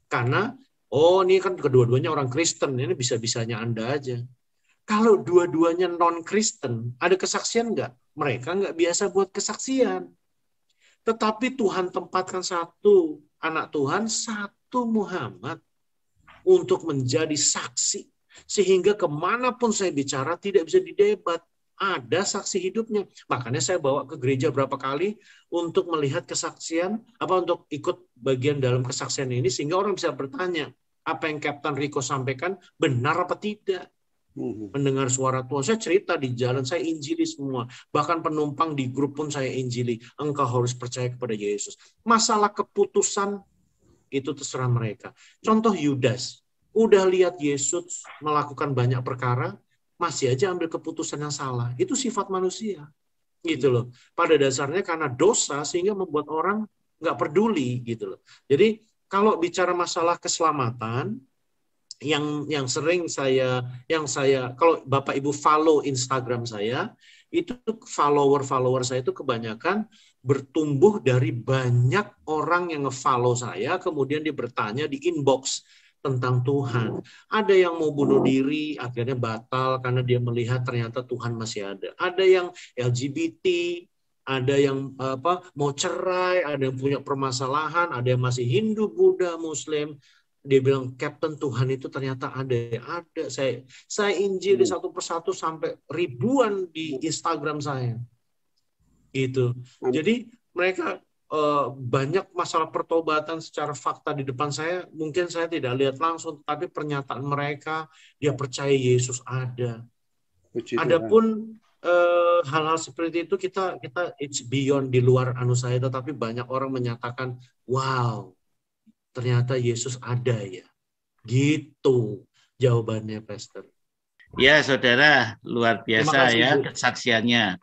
Speaker 1: Karena, oh ini kan kedua-duanya orang Kristen, ini bisa-bisanya Anda aja. Kalau dua-duanya non-Kristen, ada kesaksian nggak? Mereka nggak biasa buat kesaksian. Tetapi Tuhan tempatkan satu anak Tuhan, satu Muhammad, untuk menjadi saksi. Sehingga kemanapun saya bicara tidak bisa didebat. Ada saksi hidupnya. Makanya saya bawa ke gereja berapa kali untuk melihat kesaksian, untuk ikut bagian dalam kesaksian ini, sehingga orang bisa bertanya, apa yang Kapten Rico sampaikan benar apa tidak? Mendengar suara Tuhan. Saya cerita di jalan, saya injili semua. Bahkan penumpang di grup pun saya injili. Engkau harus percaya kepada Yesus. Masalah keputusan itu terserah mereka. Contoh Yudas. Udah lihat Yesus melakukan banyak perkara, masih aja ambil keputusan yang salah. Itu sifat manusia. Gitu loh. Pada dasarnya karena dosa sehingga membuat orang nggak peduli gitu loh. Jadi kalau bicara masalah keselamatan, yang sering saya kalau Bapak Ibu follow Instagram saya, itu follower saya itu kebanyakan bertumbuh dari banyak orang yang nge-follow saya, kemudian dia bertanya di inbox tentang Tuhan. Ada yang mau bunuh diri, akhirnya batal karena dia melihat ternyata Tuhan masih ada. Ada yang LGBT, ada yang mau cerai, ada yang punya permasalahan, ada yang masih Hindu, Buddha, Muslim. Dia bilang, Kapten, Tuhan itu ternyata ada. Ada. Saya injil satu persatu sampai ribuan di Instagram saya. Gitu. Jadi mereka banyak masalah pertobatan secara fakta di depan saya. Mungkin saya tidak lihat langsung, tapi pernyataan mereka, dia percaya Yesus ada. Adapun hal-hal seperti itu kita it's beyond, di luar saya, tetapi banyak orang menyatakan, wow, ternyata Yesus ada ya. Gitu jawabannya, Pastor.
Speaker 4: Ya, saudara, luar biasa ya kesaksiannya.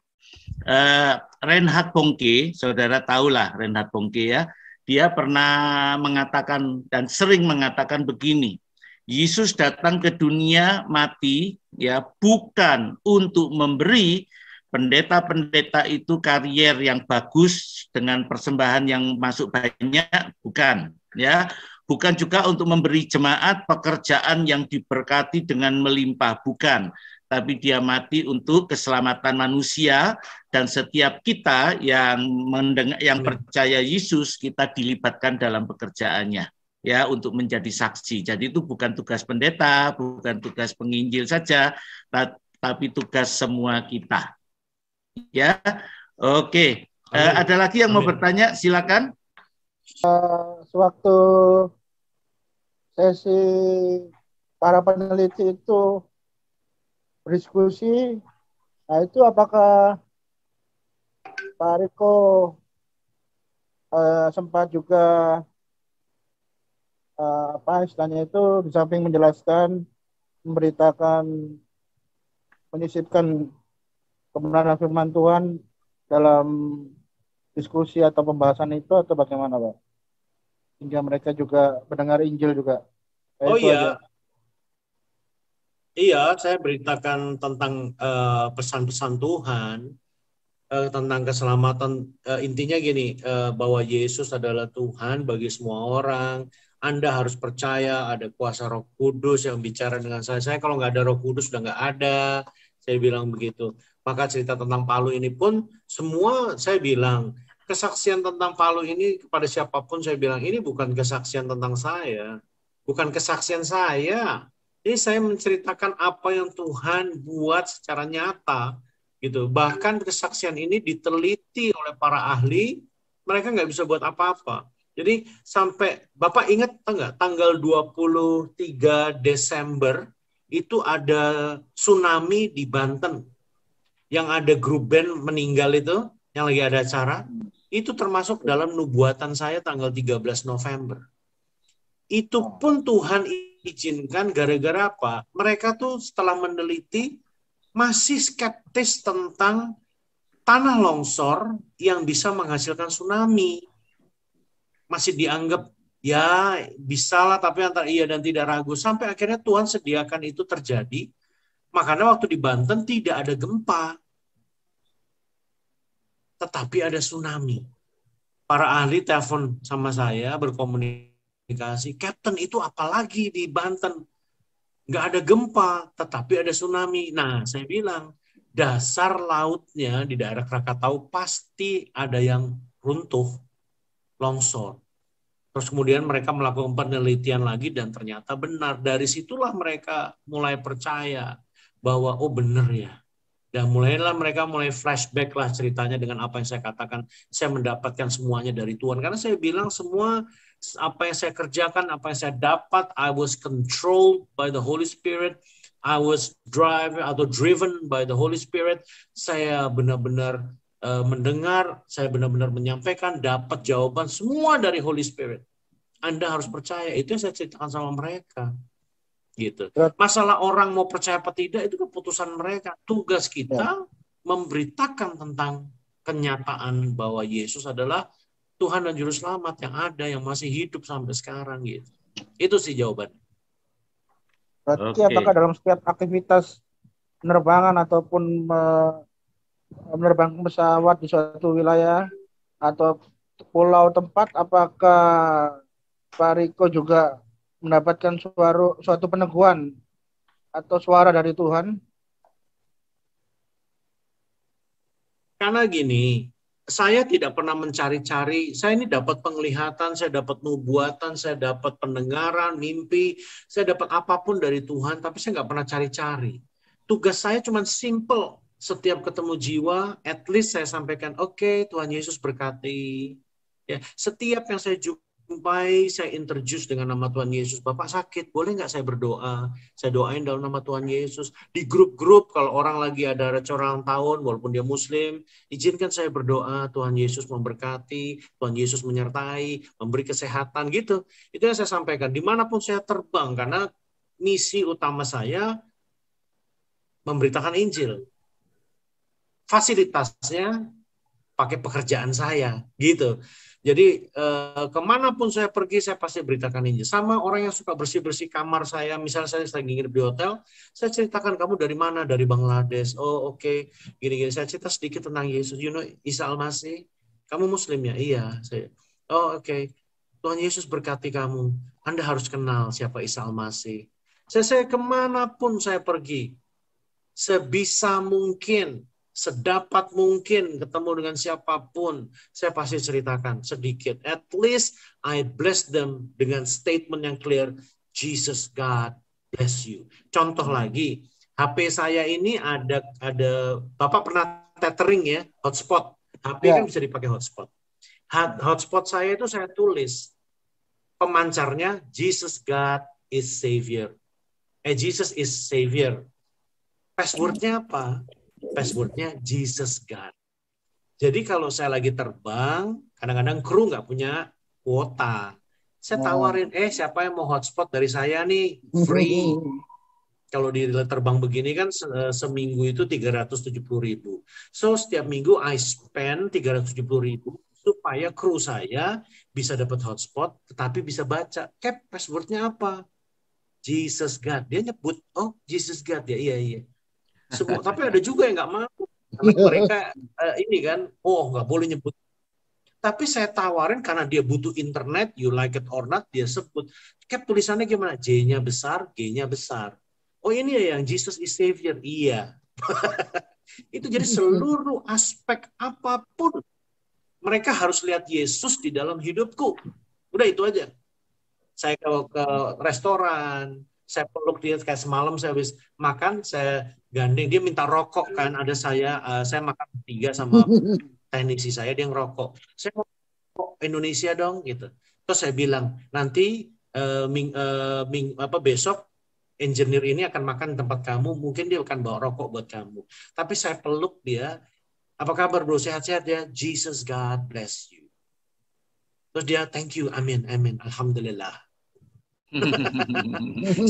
Speaker 4: Reinhard Bonnke, saudara tahulah Reinhard Bonnke ya. Dia pernah mengatakan dan sering mengatakan begini. Yesus datang ke dunia mati ya bukan untuk memberi pendeta-pendeta itu karier yang bagus dengan persembahan yang masuk banyak, bukan. Ya, bukan juga untuk memberi jemaat pekerjaan yang diberkati dengan melimpah, bukan. Tapi dia mati untuk keselamatan manusia, dan setiap kita yang percaya Yesus, kita dilibatkan dalam pekerjaannya, ya, untuk menjadi saksi. Jadi itu bukan tugas pendeta, bukan tugas penginjil saja, tapi tugas semua kita. Ya, oke. Ada lagi yang mau bertanya? Silakan.
Speaker 5: Sewaktu sesi para peneliti itu berdiskusi, nah itu apakah Pak Riko sempat juga istilahnya itu di samping menjelaskan, memberitakan, menyisipkan kebenaran firman Tuhan dalam diskusi atau pembahasan itu, atau bagaimana, Pak? Hingga mereka juga mendengar Injil juga.
Speaker 1: Oh iya. Iya, saya beritakan tentang pesan-pesan Tuhan, tentang keselamatan. Intinya gini, bahwa Yesus adalah Tuhan bagi semua orang. Anda harus percaya ada kuasa Roh Kudus yang bicara dengan saya. Saya kalau nggak ada Roh Kudus sudah nggak ada. Saya bilang begitu. Maka cerita tentang Palu ini pun semua saya bilang, kesaksian tentang Palu ini kepada siapapun saya bilang, ini bukan kesaksian tentang saya. Bukan kesaksian saya. Ini saya menceritakan apa yang Tuhan buat secara nyata. Gitu. Bahkan kesaksian ini diteliti oleh para ahli, mereka nggak bisa buat apa-apa. Jadi sampai, Bapak ingat enggak, tanggal 23 Desember itu ada tsunami di Banten. Yang ada grup band meninggal itu, yang lagi ada acara, itu termasuk dalam nubuatan saya tanggal 13 November. Itu pun Tuhan izinkan gara-gara apa? Mereka tuh setelah meneliti masih skeptis tentang tanah longsor yang bisa menghasilkan tsunami. Masih dianggap Ya, bisalah, tapi antara iya dan tidak ragu. Sampai akhirnya Tuhan sediakan itu terjadi. Makanya waktu di Banten tidak ada gempa. Tetapi ada tsunami. Para ahli telepon sama saya, berkomunikasi. Captain, itu apalagi di Banten? Nggak ada gempa, tetapi ada tsunami. Nah, saya bilang, dasar lautnya di daerah Krakatau pasti ada yang runtuh, longsor. Terus kemudian mereka melakukan penelitian lagi dan ternyata benar. Dari situlah mereka mulai percaya bahwa oh benar ya. Dan mulailah mereka mulai flashback lah ceritanya dengan apa yang saya katakan. Saya mendapatkan semuanya dari Tuhan. Karena saya bilang semua apa yang saya kerjakan, apa yang saya dapat, I was controlled by the Holy Spirit. I was driven by the Holy Spirit. Saya benar-benar mendengar, saya benar-benar menyampaikan, dapat jawaban semua dari Holy Spirit. Anda harus percaya, itu yang saya ceritakan sama mereka. Gitu. Masalah orang mau percaya apa tidak, itu keputusan mereka. Tugas kita memberitakan tentang kenyataan bahwa Yesus adalah Tuhan dan Juru Selamat yang ada, yang masih hidup sampai sekarang. Gitu. Itu sih jawabannya.
Speaker 5: Berarti apakah dalam setiap aktivitas penerbangan ataupun menerbangkan pesawat di suatu wilayah atau pulau tempat, apakah Pak Riko juga mendapatkan suatu peneguhan atau suara dari Tuhan?
Speaker 1: Karena gini, saya tidak pernah mencari-cari, saya ini dapat penglihatan, saya dapat nubuatan, saya dapat pendengaran, mimpi, saya dapat apapun dari Tuhan, tapi saya nggak pernah cari-cari. Tugas saya cuma simple. Setiap ketemu jiwa, at least saya sampaikan, oke, Tuhan Yesus berkati. Ya, setiap yang saya jumpai, saya introduce dengan nama Tuhan Yesus. Bapak sakit, boleh nggak saya berdoa? Saya doain dalam nama Tuhan Yesus. Di grup-grup, kalau orang lagi ada acara ulang tahun, walaupun dia Muslim, izinkan saya berdoa, Tuhan Yesus memberkati, Tuhan Yesus menyertai, memberi kesehatan, gitu. Itu yang saya sampaikan. Dimanapun saya terbang, karena misi utama saya memberitakan Injil. Fasilitasnya pakai pekerjaan saya, gitu. Jadi kemanapun saya pergi, saya pasti beritakan Injil. Sama orang yang suka bersih-bersih kamar saya, misalnya saya lagi nginep di hotel, saya ceritakan, kamu dari mana? Dari Bangladesh. Oh oke. Gini-gini. Saya cerita sedikit tentang Yesus. You know Isa Al-Masih? Kamu Muslim ya? Iya. Oh oke. Tuhan Yesus berkati kamu. Anda harus kenal siapa Isa Al-Masih. Saya kemanapun saya pergi, sebisa mungkin, sedapat mungkin ketemu dengan siapapun, saya pasti ceritakan sedikit. At least I bless them dengan statement yang clear, Jesus God bless you. Contoh lagi, HP saya ini ada Bapak pernah tethering ya, hotspot. HP kan bisa dipakai hotspot. Hotspot saya itu saya tulis pemancarnya Jesus God is Savior. Jesus is Savior. Passwordnya apa? Passwordnya Jesus God. Jadi kalau saya lagi terbang, kadang-kadang kru nggak punya kuota. Saya tawarin, siapa yang mau hotspot dari saya nih? Free. Kalau di terbang begini kan seminggu itu 370.000. So setiap minggu I spend 370.000 supaya kru saya bisa dapat hotspot, tetapi bisa baca. Passwordnya apa? Jesus God. Dia nyebut, oh Jesus God ya, iya. Semua, tapi ada juga yang nggak mau. Karena mereka ini kan, nggak boleh nyebut. Tapi saya tawarin karena dia butuh internet, you like it or not, dia sebut. Tulisannya gimana? J-nya besar, G-nya besar. Oh ini ya yang Jesus is Savior. Iya. Itu jadi seluruh aspek apapun. Mereka harus lihat Yesus di dalam hidupku. Udah itu aja. Saya ke restoran, saya peluk dia, kayak semalam saya habis makan, saya gandeng, dia minta rokok kan, ada saya makan 3 sama teknisi saya, dia ngerokok. Saya mau rokok Indonesia dong, gitu. Terus saya bilang, nanti besok engineer ini akan makan di tempat kamu, mungkin dia akan bawa rokok buat kamu. Tapi saya peluk dia, apa kabar bro, sehat-sehat ya? Jesus God bless you. Terus dia, thank you, amin, alhamdulillah.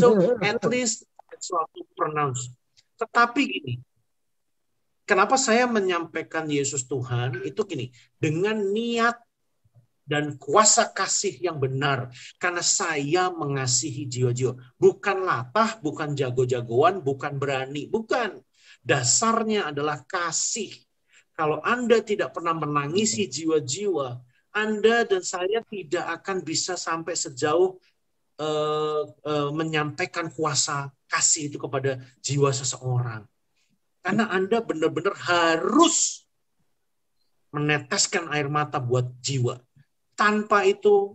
Speaker 1: So at least suatu pronounce. Tetapi gini, kenapa saya menyampaikan Yesus Tuhan itu gini, dengan niat dan kuasa kasih yang benar, karena saya mengasihi jiwa-jiwa. Bukan latah, bukan jago-jagoan, bukan berani, bukan. Dasarnya adalah kasih. Kalau Anda tidak pernah menangisi jiwa-jiwa, Anda dan saya tidak akan bisa sampai sejauh menyampaikan kuasa kasih itu kepada jiwa seseorang. Karena Anda benar-benar harus meneteskan air mata buat jiwa. Tanpa itu,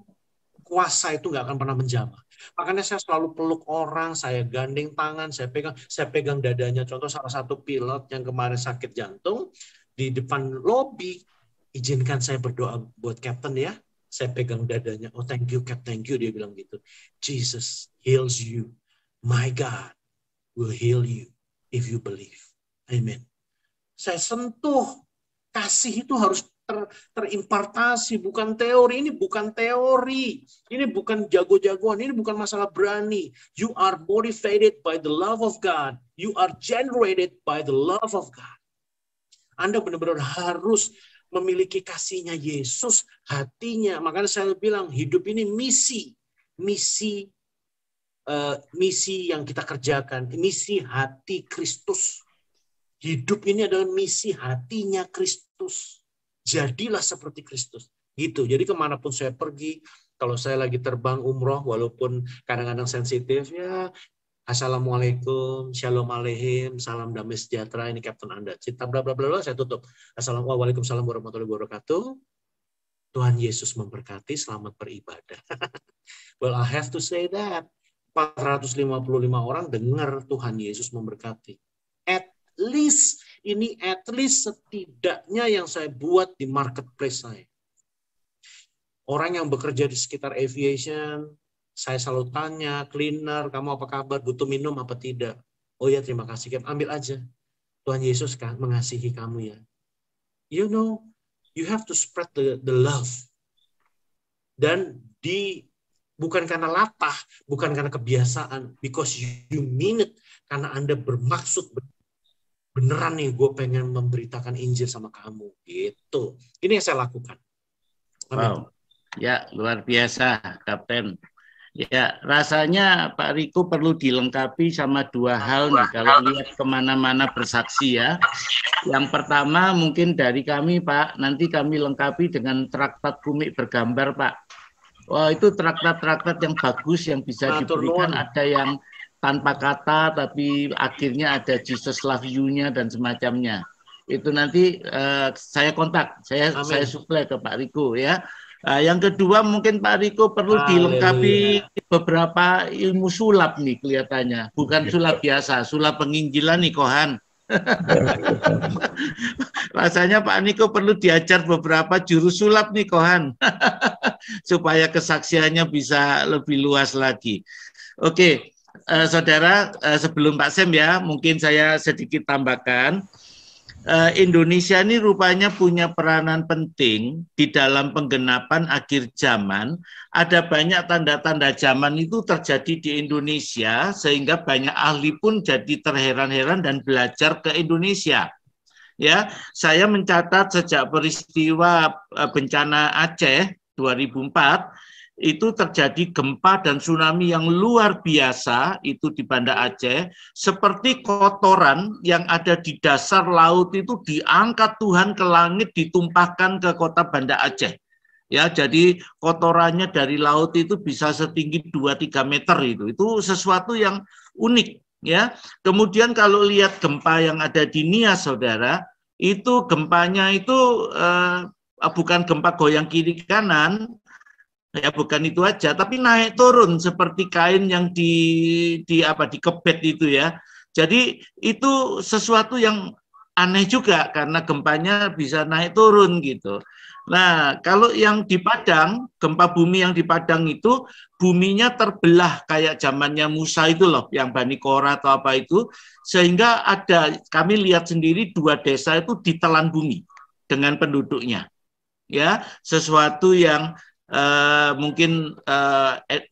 Speaker 1: kuasa itu nggak akan pernah menjamah. Makanya saya selalu peluk orang, saya gandeng tangan, saya pegang dadanya. Contoh salah satu pilot yang kemarin sakit jantung, di depan lobi, izinkan saya berdoa buat Captain ya. Saya pegang dadanya, oh thank you Cap, thank you, dia bilang gitu. Jesus heals you. My God will heal you if you believe. Amen. Saya sentuh, kasih itu harus terimpartasi, bukan teori. Ini bukan teori. Ini bukan jago-jagoan. Ini bukan masalah berani. You are motivated by the love of God. You are generated by the love of God. Anda benar-benar harus memiliki kasihnya Yesus, hatinya. Makanya saya bilang hidup ini misi yang kita kerjakan, misi hati Kristus. Hidup ini adalah misi hatinya Kristus. Jadilah seperti Kristus. Gitu. Jadi kemanapun saya pergi, kalau saya lagi terbang umroh, walaupun kadang-kadang sensitif, ya Assalamualaikum, Shalom Aleihim, salam damai sejahtera, ini Captain Anda. Cita bla bla bla, saya tutup. Assalamualaikum warahmatullahi wabarakatuh. Tuhan Yesus memberkati, selamat beribadah. Well, I have to say that. 455 orang dengar Tuhan Yesus memberkati. At least setidaknya yang saya buat di marketplace saya. Orang yang bekerja di sekitar aviation, saya selalu tanya, cleaner, kamu apa kabar, butuh minum apa tidak? Oh ya, terima kasih, Cap. Ambil aja. Tuhan Yesus kan mengasihi kamu ya. You know, you have to spread the love. Dan bukan karena latah, bukan karena kebiasaan, because you mean it, karena Anda bermaksud beneran nih, gue pengen memberitakan Injil sama kamu, gitu. Ini yang saya lakukan. Amin.
Speaker 4: Wow, ya luar biasa, Kapten. Ya, rasanya Pak Riko perlu dilengkapi sama dua hal nih kalau lihat kemana-mana bersaksi ya. Yang pertama mungkin dari kami Pak, nanti kami lengkapi dengan traktat komik bergambar Pak. Wah itu traktat-traktat yang bagus yang bisa diberikan, ada yang tanpa kata tapi akhirnya ada Jesus love you-nya dan semacamnya. Itu nanti saya kontak, saya suplai ke Pak Riko ya. Yang kedua mungkin Pak Riko perlu dilengkapi beberapa ilmu sulap nih kelihatannya. Bukan sulap biasa, sulap penginjilan nih Kohan. Rasanya Pak Niko perlu diajar beberapa jurus sulap nih Kohan. Supaya kesaksiannya bisa lebih luas lagi. Oke. Saudara, sebelum Pak Sem ya, mungkin saya sedikit tambahkan. Indonesia ini rupanya punya peranan penting di dalam penggenapan akhir zaman. Ada banyak tanda-tanda zaman itu terjadi di Indonesia, sehingga banyak ahli pun jadi terheran-heran dan belajar ke Indonesia. Ya, saya mencatat sejak peristiwa bencana Aceh 2004, itu terjadi gempa dan tsunami yang luar biasa itu di Banda Aceh, seperti kotoran yang ada di dasar laut itu diangkat Tuhan ke langit, ditumpahkan ke kota Banda Aceh. Ya, jadi kotorannya dari laut itu bisa setinggi 2-3 meter itu sesuatu yang unik ya. Kemudian kalau lihat gempa yang ada di Nias Saudara, itu gempanya itu bukan gempa goyang kiri kanan. Ya bukan itu aja, tapi naik turun seperti kain yang dikebet itu ya. Jadi itu sesuatu yang aneh juga karena gempanya bisa naik turun gitu. Nah, kalau yang di Padang, gempa bumi yang di Padang itu buminya terbelah kayak zamannya Musa itu loh, yang Bani Korah atau apa itu, sehingga kami lihat sendiri 2 desa itu ditelan bumi dengan penduduknya. Ya, sesuatu yang mungkin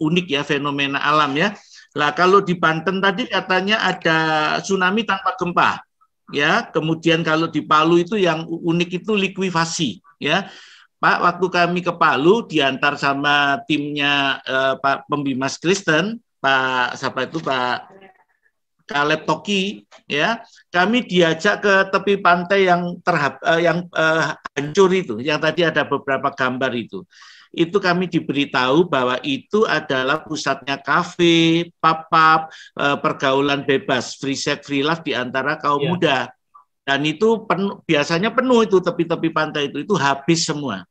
Speaker 4: unik ya, fenomena alam ya. Lah kalau di Banten tadi katanya ada tsunami tanpa gempa ya. Kemudian kalau di Palu itu yang unik itu likuifasi ya. Pak, waktu kami ke Palu diantar sama timnya Pak Pembimas Kristen, Pak siapa itu Pak Caleb Toki, ya, kami diajak ke tepi pantai yang hancur itu, yang tadi ada beberapa gambar itu. Itu kami diberitahu bahwa itu adalah pusatnya kafe, pub-pub, pergaulan bebas, free sex, free love di antara kaum muda. Dan itu biasanya penuh itu tepi-tepi pantai itu habis semua.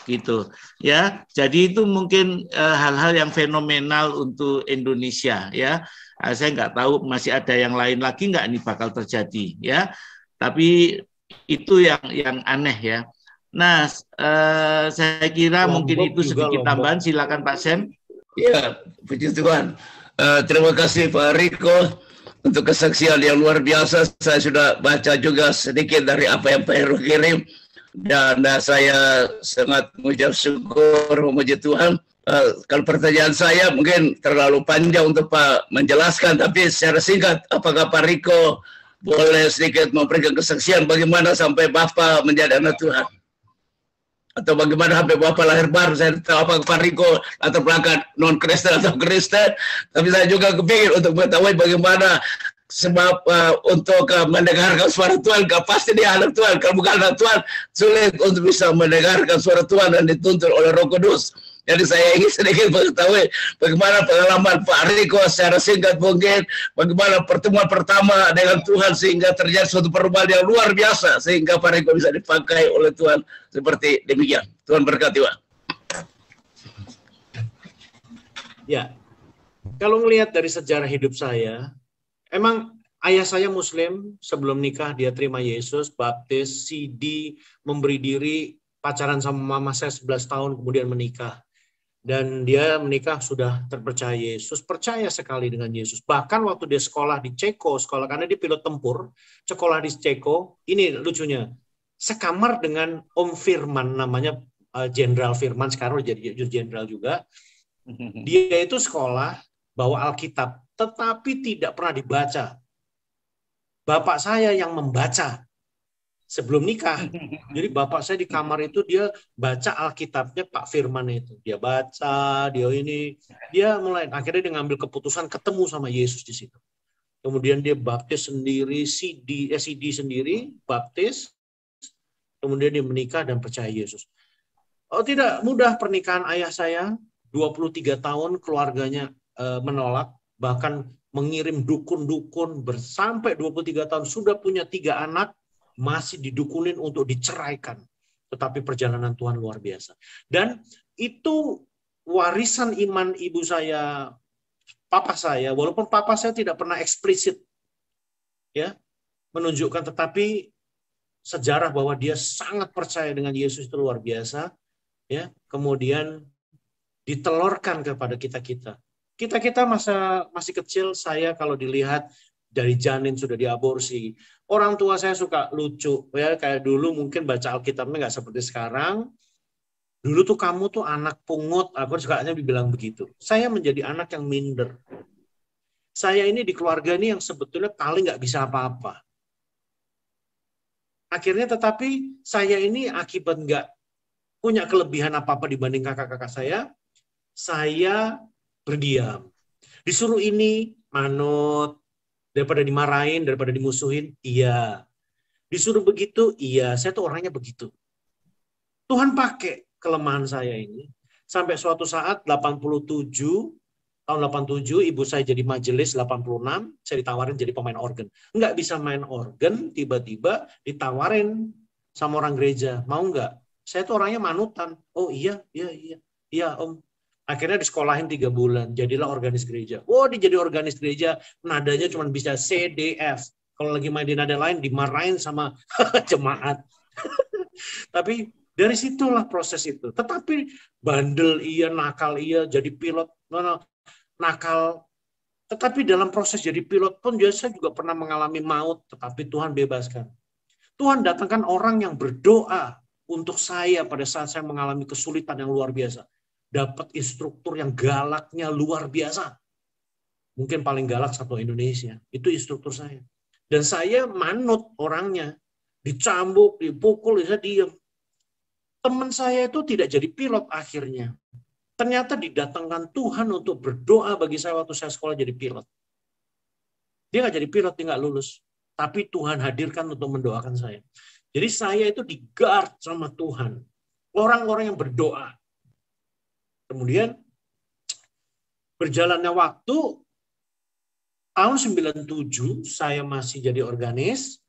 Speaker 4: Gitu ya. Jadi itu mungkin hal-hal yang fenomenal untuk Indonesia ya. Saya nggak tahu masih ada yang lain lagi nggak ini bakal terjadi ya. Tapi itu yang aneh ya. Nah, saya kira mungkin itu sedikit tambahan. Silakan Pak Sam.
Speaker 6: Ya, puji Tuhan. Terima kasih Pak Riko untuk kesaksian yang luar biasa. Saya sudah baca juga sedikit dari apa yang Pak Heru kirim. Dan saya sangat mengucap syukur, memuji Tuhan. Kalau pertanyaan saya mungkin terlalu panjang untuk Pak menjelaskan, tapi secara singkat, apakah Pak Riko boleh sedikit memberikan kesaksian bagaimana sampai Bapak menjadi anak Tuhan? Atau bagaimana sampai Bapak lahir baru? Saya tahu apakah Pak Riko latar belakang non-Kristen atau Kristen, tapi saya juga kepingin untuk mengetahui bagaimana sebab untuk mendengarkan suara Tuhan, pasti dia anak Tuhan. Kalau bukan anak Tuhan, sulit untuk bisa mendengarkan suara Tuhan dan dituntun oleh Roh Kudus. Jadi saya ingin sedikit mengetahui bagaimana pengalaman Pak Riko secara singkat mungkin, bagaimana pertemuan pertama dengan Tuhan sehingga terjadi suatu perubahan yang luar biasa sehingga Pak Riko bisa dipakai oleh Tuhan seperti demikian. Tuhan berkati Pak.
Speaker 1: Ya, kalau melihat dari sejarah hidup saya, emang ayah saya Muslim, sebelum nikah dia terima Yesus, baptis, CD, memberi diri, pacaran sama mama saya 11 tahun, kemudian menikah. Dan dia menikah sudah terpercaya Yesus, percaya sekali dengan Yesus. Bahkan waktu dia sekolah di Ceko, karena dia pilot tempur, sekolah di Ceko, ini lucunya, sekamar dengan Om Firman, namanya Jenderal Firman, sekarang jadi jenderal juga. Dia itu sekolah, bawa Alkitab, tetapi tidak pernah dibaca. Bapak saya yang membaca sebelum nikah. Jadi bapak saya di kamar itu dia baca Alkitabnya Pak Firman itu. Dia baca, dia mulai akhirnya dia ngambil keputusan ketemu sama Yesus di situ. Kemudian dia baptis sendiri, CD sendiri, baptis. Kemudian dia menikah dan percaya Yesus. Oh, tidak mudah pernikahan ayah saya, 23 tahun keluarganya menolak, bahkan mengirim dukun-dukun sampai 23 tahun, sudah punya 3 anak, masih didukunin untuk diceraikan. Tetapi perjalanan Tuhan luar biasa. Dan itu warisan iman ibu saya, papa saya, walaupun papa saya tidak pernah eksplisit ya menunjukkan, tetapi sejarah bahwa dia sangat percaya dengan Yesus itu luar biasa ya. Kemudian ditelurkan kepada kita-kita. Kita masih kecil, saya kalau dilihat dari janin sudah diaborsi. Orang tua saya suka lucu, ya kayak dulu mungkin baca Alkitabnya nggak seperti sekarang. Dulu tuh kamu tuh anak pungut, aku sukanya dibilang begitu. Saya menjadi anak yang minder. Saya ini di keluarga ini yang sebetulnya paling nggak bisa apa-apa. Akhirnya tetapi saya ini akibat nggak punya kelebihan apa-apa dibanding kakak-kakak saya berdiam. Disuruh ini manut, daripada dimarahin, daripada dimusuhin, iya. Disuruh begitu, iya. Saya tuh orangnya begitu. Tuhan pakai kelemahan saya ini. Sampai suatu saat, tahun 87, ibu saya jadi majelis 86, saya ditawarin jadi pemain organ. Nggak bisa main organ, tiba-tiba ditawarin sama orang gereja. Mau nggak? Saya tuh orangnya manutan. Oh iya Om. Akhirnya disekolahin 3 bulan, jadilah organis gereja. Oh, dia jadi organis gereja, nadanya cuma bisa C, D, F. Kalau lagi main di nada lain, dimarahin sama jemaat. Tapi dari situlah proses itu. Tetapi bandel iya, nakal iya, jadi pilot, nakal. Tetapi dalam proses jadi pilot pun saya juga pernah mengalami maut, tetapi Tuhan bebaskan. Tuhan datangkan orang yang berdoa untuk saya pada saat saya mengalami kesulitan yang luar biasa. Dapat instruktur yang galaknya luar biasa. Mungkin paling galak satu Indonesia. Itu instruktur saya. Dan saya manut orangnya. Dicambuk, dipukul, saya diam. Teman saya itu tidak jadi pilot akhirnya. Ternyata didatangkan Tuhan untuk berdoa bagi saya waktu saya sekolah jadi pilot. Dia nggak jadi pilot, dia nggak lulus. Tapi Tuhan hadirkan untuk mendoakan saya. Jadi saya itu di-guard sama Tuhan. Orang-orang yang berdoa. Kemudian berjalannya waktu, tahun 97 saya masih jadi organis.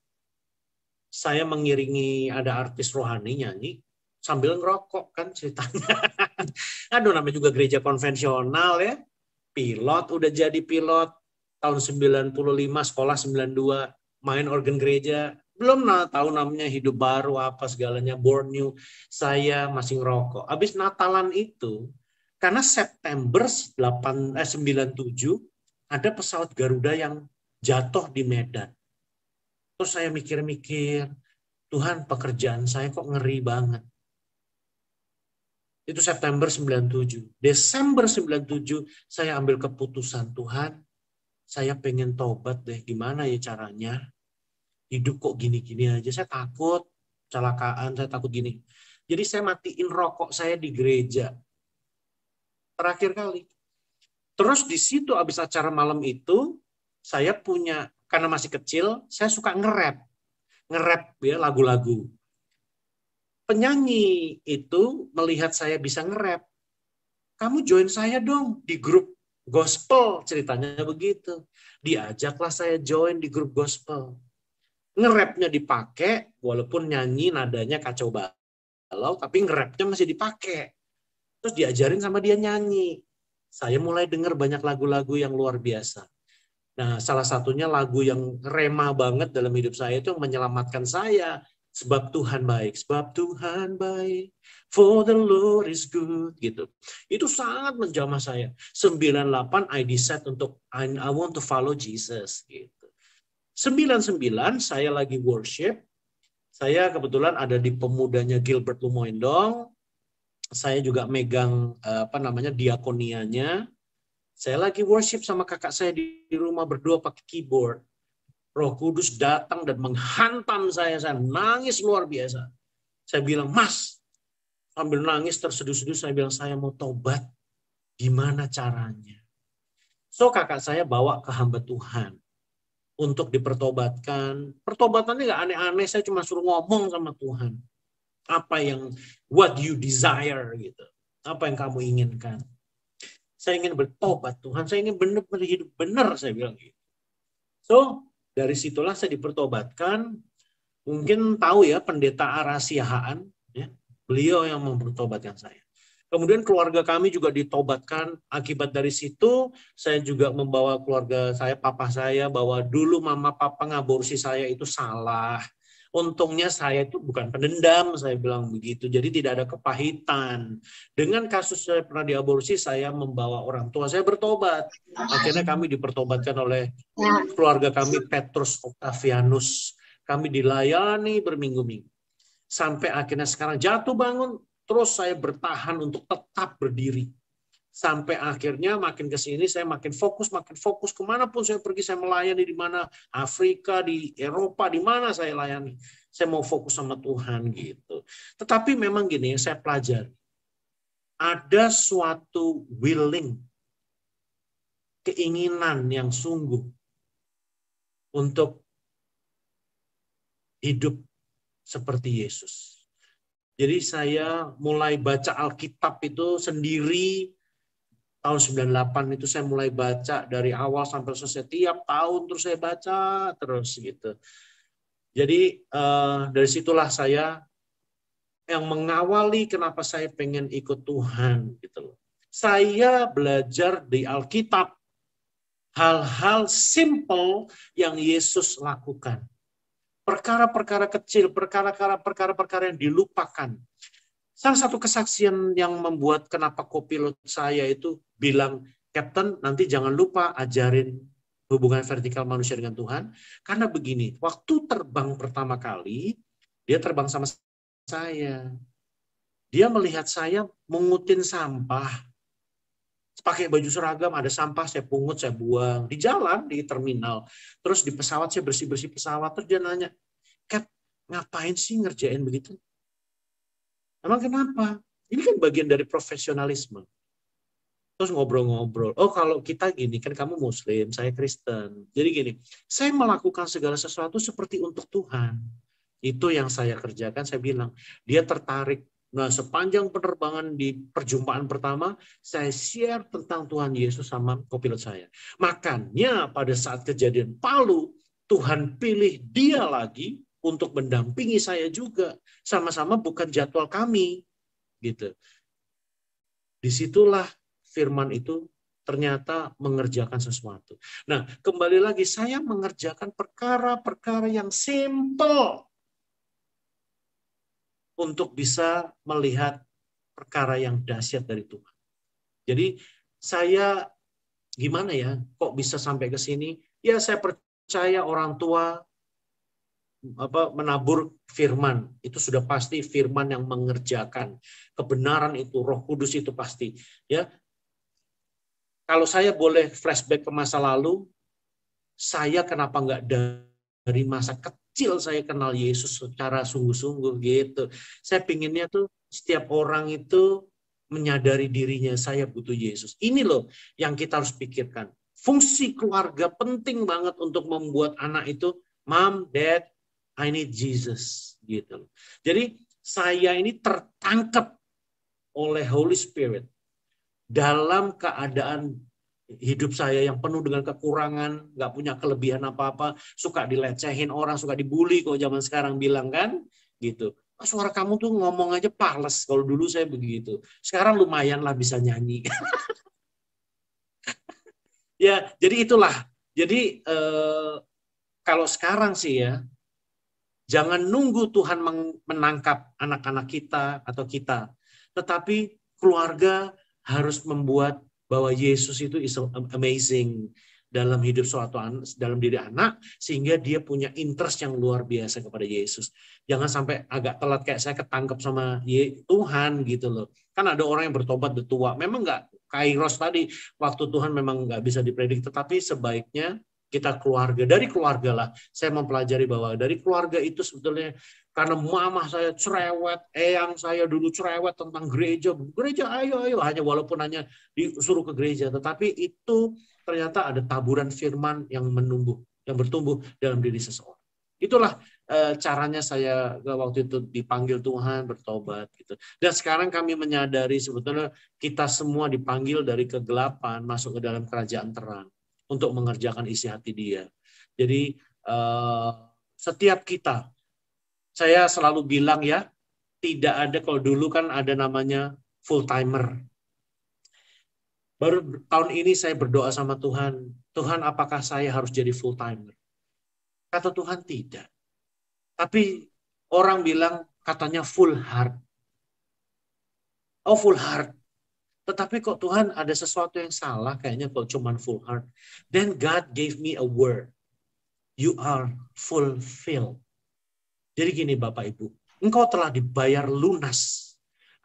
Speaker 1: Saya mengiringi ada artis rohani nyanyi sambil ngerokok kan ceritanya. Aduh, namanya juga gereja konvensional ya. Pilot, udah jadi pilot. Tahun 95, sekolah 92, main organ gereja. Belum tahu namanya hidup baru, apa segalanya, born new. Saya masih ngerokok. Habis Natalan itu, karena September 97, ada pesawat Garuda yang jatuh di Medan. Terus saya mikir-mikir, Tuhan pekerjaan saya kok ngeri banget. Itu September 97. Desember 97 saya ambil keputusan, Tuhan, saya pengen tobat deh. Gimana ya caranya? Hidup kok gini-gini aja. Saya takut kecelakaan, saya takut gini. Jadi saya matiin rokok saya di gereja. Terakhir kali. Terus di situ habis acara malam itu, saya punya, karena masih kecil, saya suka nge-rap. Nge-rap ya lagu-lagu. Penyanyi itu melihat saya bisa nge-rap. Kamu join saya dong di grup gospel, ceritanya begitu. Diajaklah saya join di grup gospel. Nge-rapnya dipakai, walaupun nyanyi nadanya kacau balau, tapi nge-rapnya masih dipakai. Terus diajarin sama dia nyanyi. Saya mulai dengar banyak lagu-lagu yang luar biasa. Nah, salah satunya lagu yang rema banget dalam hidup saya itu yang menyelamatkan saya. Sebab Tuhan baik, sebab Tuhan baik, for the Lord is good, gitu. Itu sangat menjamah saya. 98 I decide untuk I want to follow Jesus, gitu. 99 saya lagi worship. Saya kebetulan ada di pemudanya Gilbert Lumoindong. Saya juga megang diakonianya. Saya lagi worship sama kakak saya di rumah berdua pakai keyboard. Roh Kudus datang dan menghantam saya nangis luar biasa. Saya bilang, Mas, sambil nangis terseduh-seduh, saya bilang, saya mau tobat. Gimana caranya? So kakak saya bawa ke hamba Tuhan untuk dipertobatkan. Pertobatannya nggak aneh-aneh, saya cuma suruh ngomong sama Tuhan. Apa yang, what you desire, gitu. Apa yang kamu inginkan. Saya ingin bertobat Tuhan, saya ingin benar-benar hidup benar, saya bilang gitu. So, dari situlah saya dipertobatkan. Mungkin tahu ya pendeta Arasiahaan, ya, beliau yang mempertobatkan saya. Kemudian keluarga kami juga ditobatkan. Akibat dari situ, saya juga membawa keluarga saya, papa saya, bahwa dulu mama papa ngaborsi saya itu salah. Untungnya saya itu bukan pendendam, saya bilang begitu. Jadi tidak ada kepahitan. Dengan kasus saya pernah diaborsi, saya membawa orang tua saya bertobat. Akhirnya kami dipertobatkan oleh keluarga kami, Petrus Octavianus. Kami dilayani berminggu-minggu. Sampai akhirnya sekarang jatuh bangun, terus saya bertahan untuk tetap berdiri. Sampai akhirnya makin ke sini saya makin fokus kemanapun saya pergi, saya melayani di mana, Afrika, di Eropa, di mana saya layani. Saya mau fokus sama Tuhan gitu. Tetapi memang gini yang saya pelajari. Ada suatu willing, keinginan yang sungguh untuk hidup seperti Yesus. Jadi saya mulai baca Alkitab itu sendiri. Tahun 98 itu saya mulai baca dari awal sampai selesai. Tiap tahun terus saya baca terus gitu. Jadi dari situlah saya yang mengawali kenapa saya pengen ikut Tuhan gitu. Saya belajar di Alkitab hal-hal simple yang Yesus lakukan. Perkara-perkara kecil, perkara-perkara yang dilupakan. Salah satu kesaksian yang membuat kenapa kopilot saya itu bilang, Captain, nanti jangan lupa ajarin hubungan vertikal manusia dengan Tuhan. Karena begini, waktu terbang pertama kali, dia terbang sama saya. Dia melihat saya mengutin sampah. Pakai baju seragam, ada sampah, saya pungut, saya buang. Di jalan, di terminal. Terus di pesawat, saya bersih-bersih pesawat. Terus dia nanya, Cap, ngapain sih ngerjain begitu? Emang kenapa? Ini kan bagian dari profesionalisme. Terus ngobrol-ngobrol. Oh, kalau kita gini, kan kamu Muslim, saya Kristen. Jadi gini, saya melakukan segala sesuatu seperti untuk Tuhan. Itu yang saya kerjakan, saya bilang. Dia tertarik. Nah, sepanjang penerbangan di perjumpaan pertama, saya share tentang Tuhan Yesus sama kopilot saya. Makanya pada saat kejadian Palu, Tuhan pilih dia lagi untuk mendampingi saya juga. Sama-sama bukan jadwal kami. Gitu. Disitulah firman itu ternyata mengerjakan sesuatu. Nah, kembali lagi, saya mengerjakan perkara-perkara yang simple untuk bisa melihat perkara yang dahsyat dari Tuhan. Jadi, saya gimana ya, kok bisa sampai ke sini? Ya, saya percaya orang tua menabur firman. Itu sudah pasti firman yang mengerjakan. Kebenaran itu, Roh Kudus itu pasti. Ya, kalau saya boleh flashback ke masa lalu, saya kenapa nggak dari masa kecil saya kenal Yesus secara sungguh-sungguh gitu. Saya pinginnya tuh setiap orang itu menyadari dirinya saya butuh Yesus. Ini loh yang kita harus pikirkan. Fungsi keluarga penting banget untuk membuat anak itu, Mom, Dad, I need Jesus. Gitu. Jadi saya ini tertangkap oleh Holy Spirit. Dalam keadaan hidup saya yang penuh dengan kekurangan, nggak punya kelebihan apa-apa, suka dilecehin orang, suka dibully, kok zaman sekarang bilang kan, gitu. Suara kamu tuh ngomong aja pales, kalau dulu saya begitu. Sekarang lumayan lah bisa nyanyi. Ya, jadi itulah. Jadi kalau sekarang sih ya, jangan nunggu Tuhan menangkap anak-anak kita atau kita, tetapi keluarga harus membuat bahwa Yesus itu is amazing dalam hidup suatu dalam diri anak, sehingga dia punya interest yang luar biasa kepada Yesus. Jangan sampai agak telat kayak saya ketangkep sama Tuhan gitu loh. Kan ada orang yang bertobat udah tua. Memang nggak kairos tadi, waktu Tuhan memang nggak bisa diprediksi, tetapi sebaiknya kita keluarga, dari keluarga lah. Saya mempelajari bahwa dari keluarga itu sebetulnya, karena mama saya cerewet, eyang saya dulu cerewet tentang gereja, ayo, hanya walaupun hanya disuruh ke gereja, tetapi itu ternyata ada taburan firman yang bertumbuh dalam diri seseorang. Itulah caranya saya waktu itu dipanggil Tuhan bertobat gitu. Dan sekarang kami menyadari sebetulnya kita semua dipanggil dari kegelapan masuk ke dalam kerajaan terang untuk mengerjakan isi hati Dia. Jadi setiap kita, saya selalu bilang ya, tidak ada, kalau dulu kan ada namanya full timer. Baru tahun ini saya berdoa sama Tuhan, Tuhan apakah saya harus jadi full timer? Kata Tuhan tidak. Tapi orang bilang katanya full heart. Oh full heart. Tetapi kok Tuhan ada sesuatu yang salah kayaknya kalau cuma full heart. Then God gave me a word. You are fulfilled. Jadi gini Bapak Ibu, engkau telah dibayar lunas.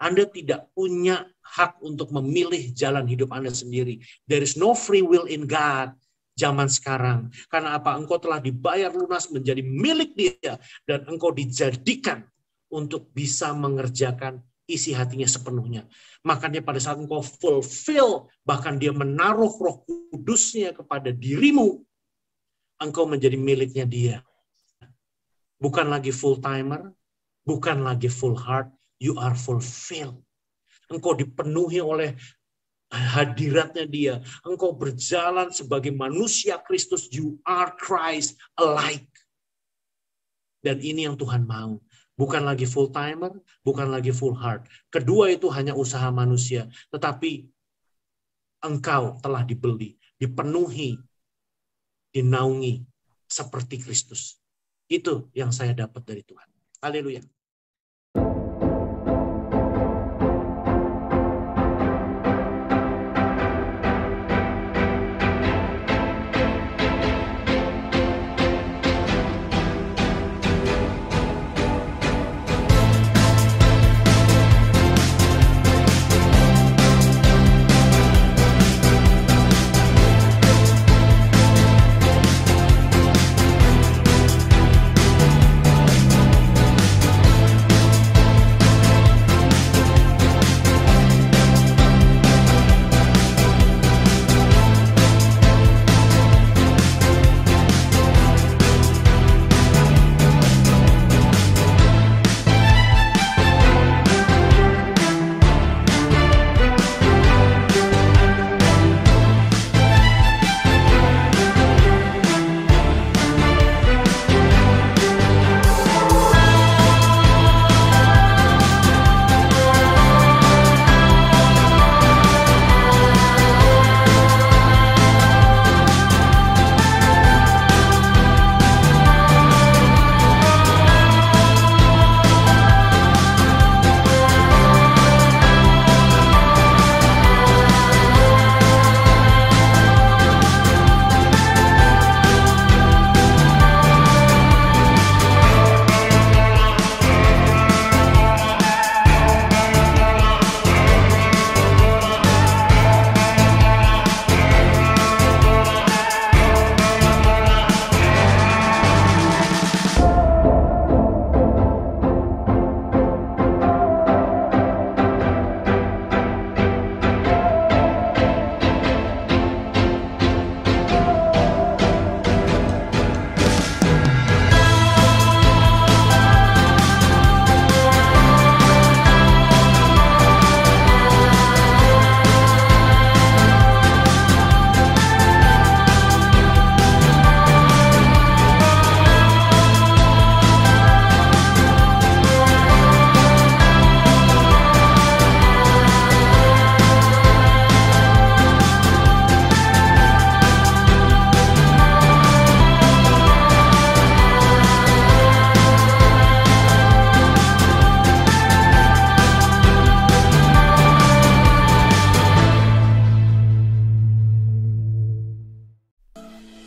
Speaker 1: Anda tidak punya hak untuk memilih jalan hidup Anda sendiri. There is no free will in God zaman sekarang. Karena apa? Engkau telah dibayar lunas menjadi milik Dia. Dan engkau dijadikan untuk bisa mengerjakan isi hatinya sepenuhnya. Makanya pada saat engkau fulfill, bahkan Dia menaruh Roh Kudusnya kepada dirimu, engkau menjadi miliknya Dia. Bukan lagi full timer, bukan lagi full heart, you are fulfilled. Engkau dipenuhi oleh hadiratnya Dia. Engkau berjalan sebagai manusia Kristus, you are Christ alike. Dan ini yang Tuhan mau. Bukan lagi full timer, bukan lagi full heart. Kedua itu hanya usaha manusia. Tetapi engkau telah dibeli, dipenuhi, dinaungi seperti Kristus. Itu yang saya dapat dari Tuhan. Haleluya.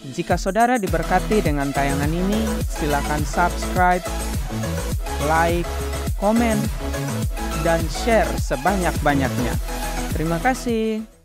Speaker 2: Jika saudara diberkati dengan tayangan ini, silakan subscribe, like, komen, dan share sebanyak-banyaknya. Terima kasih.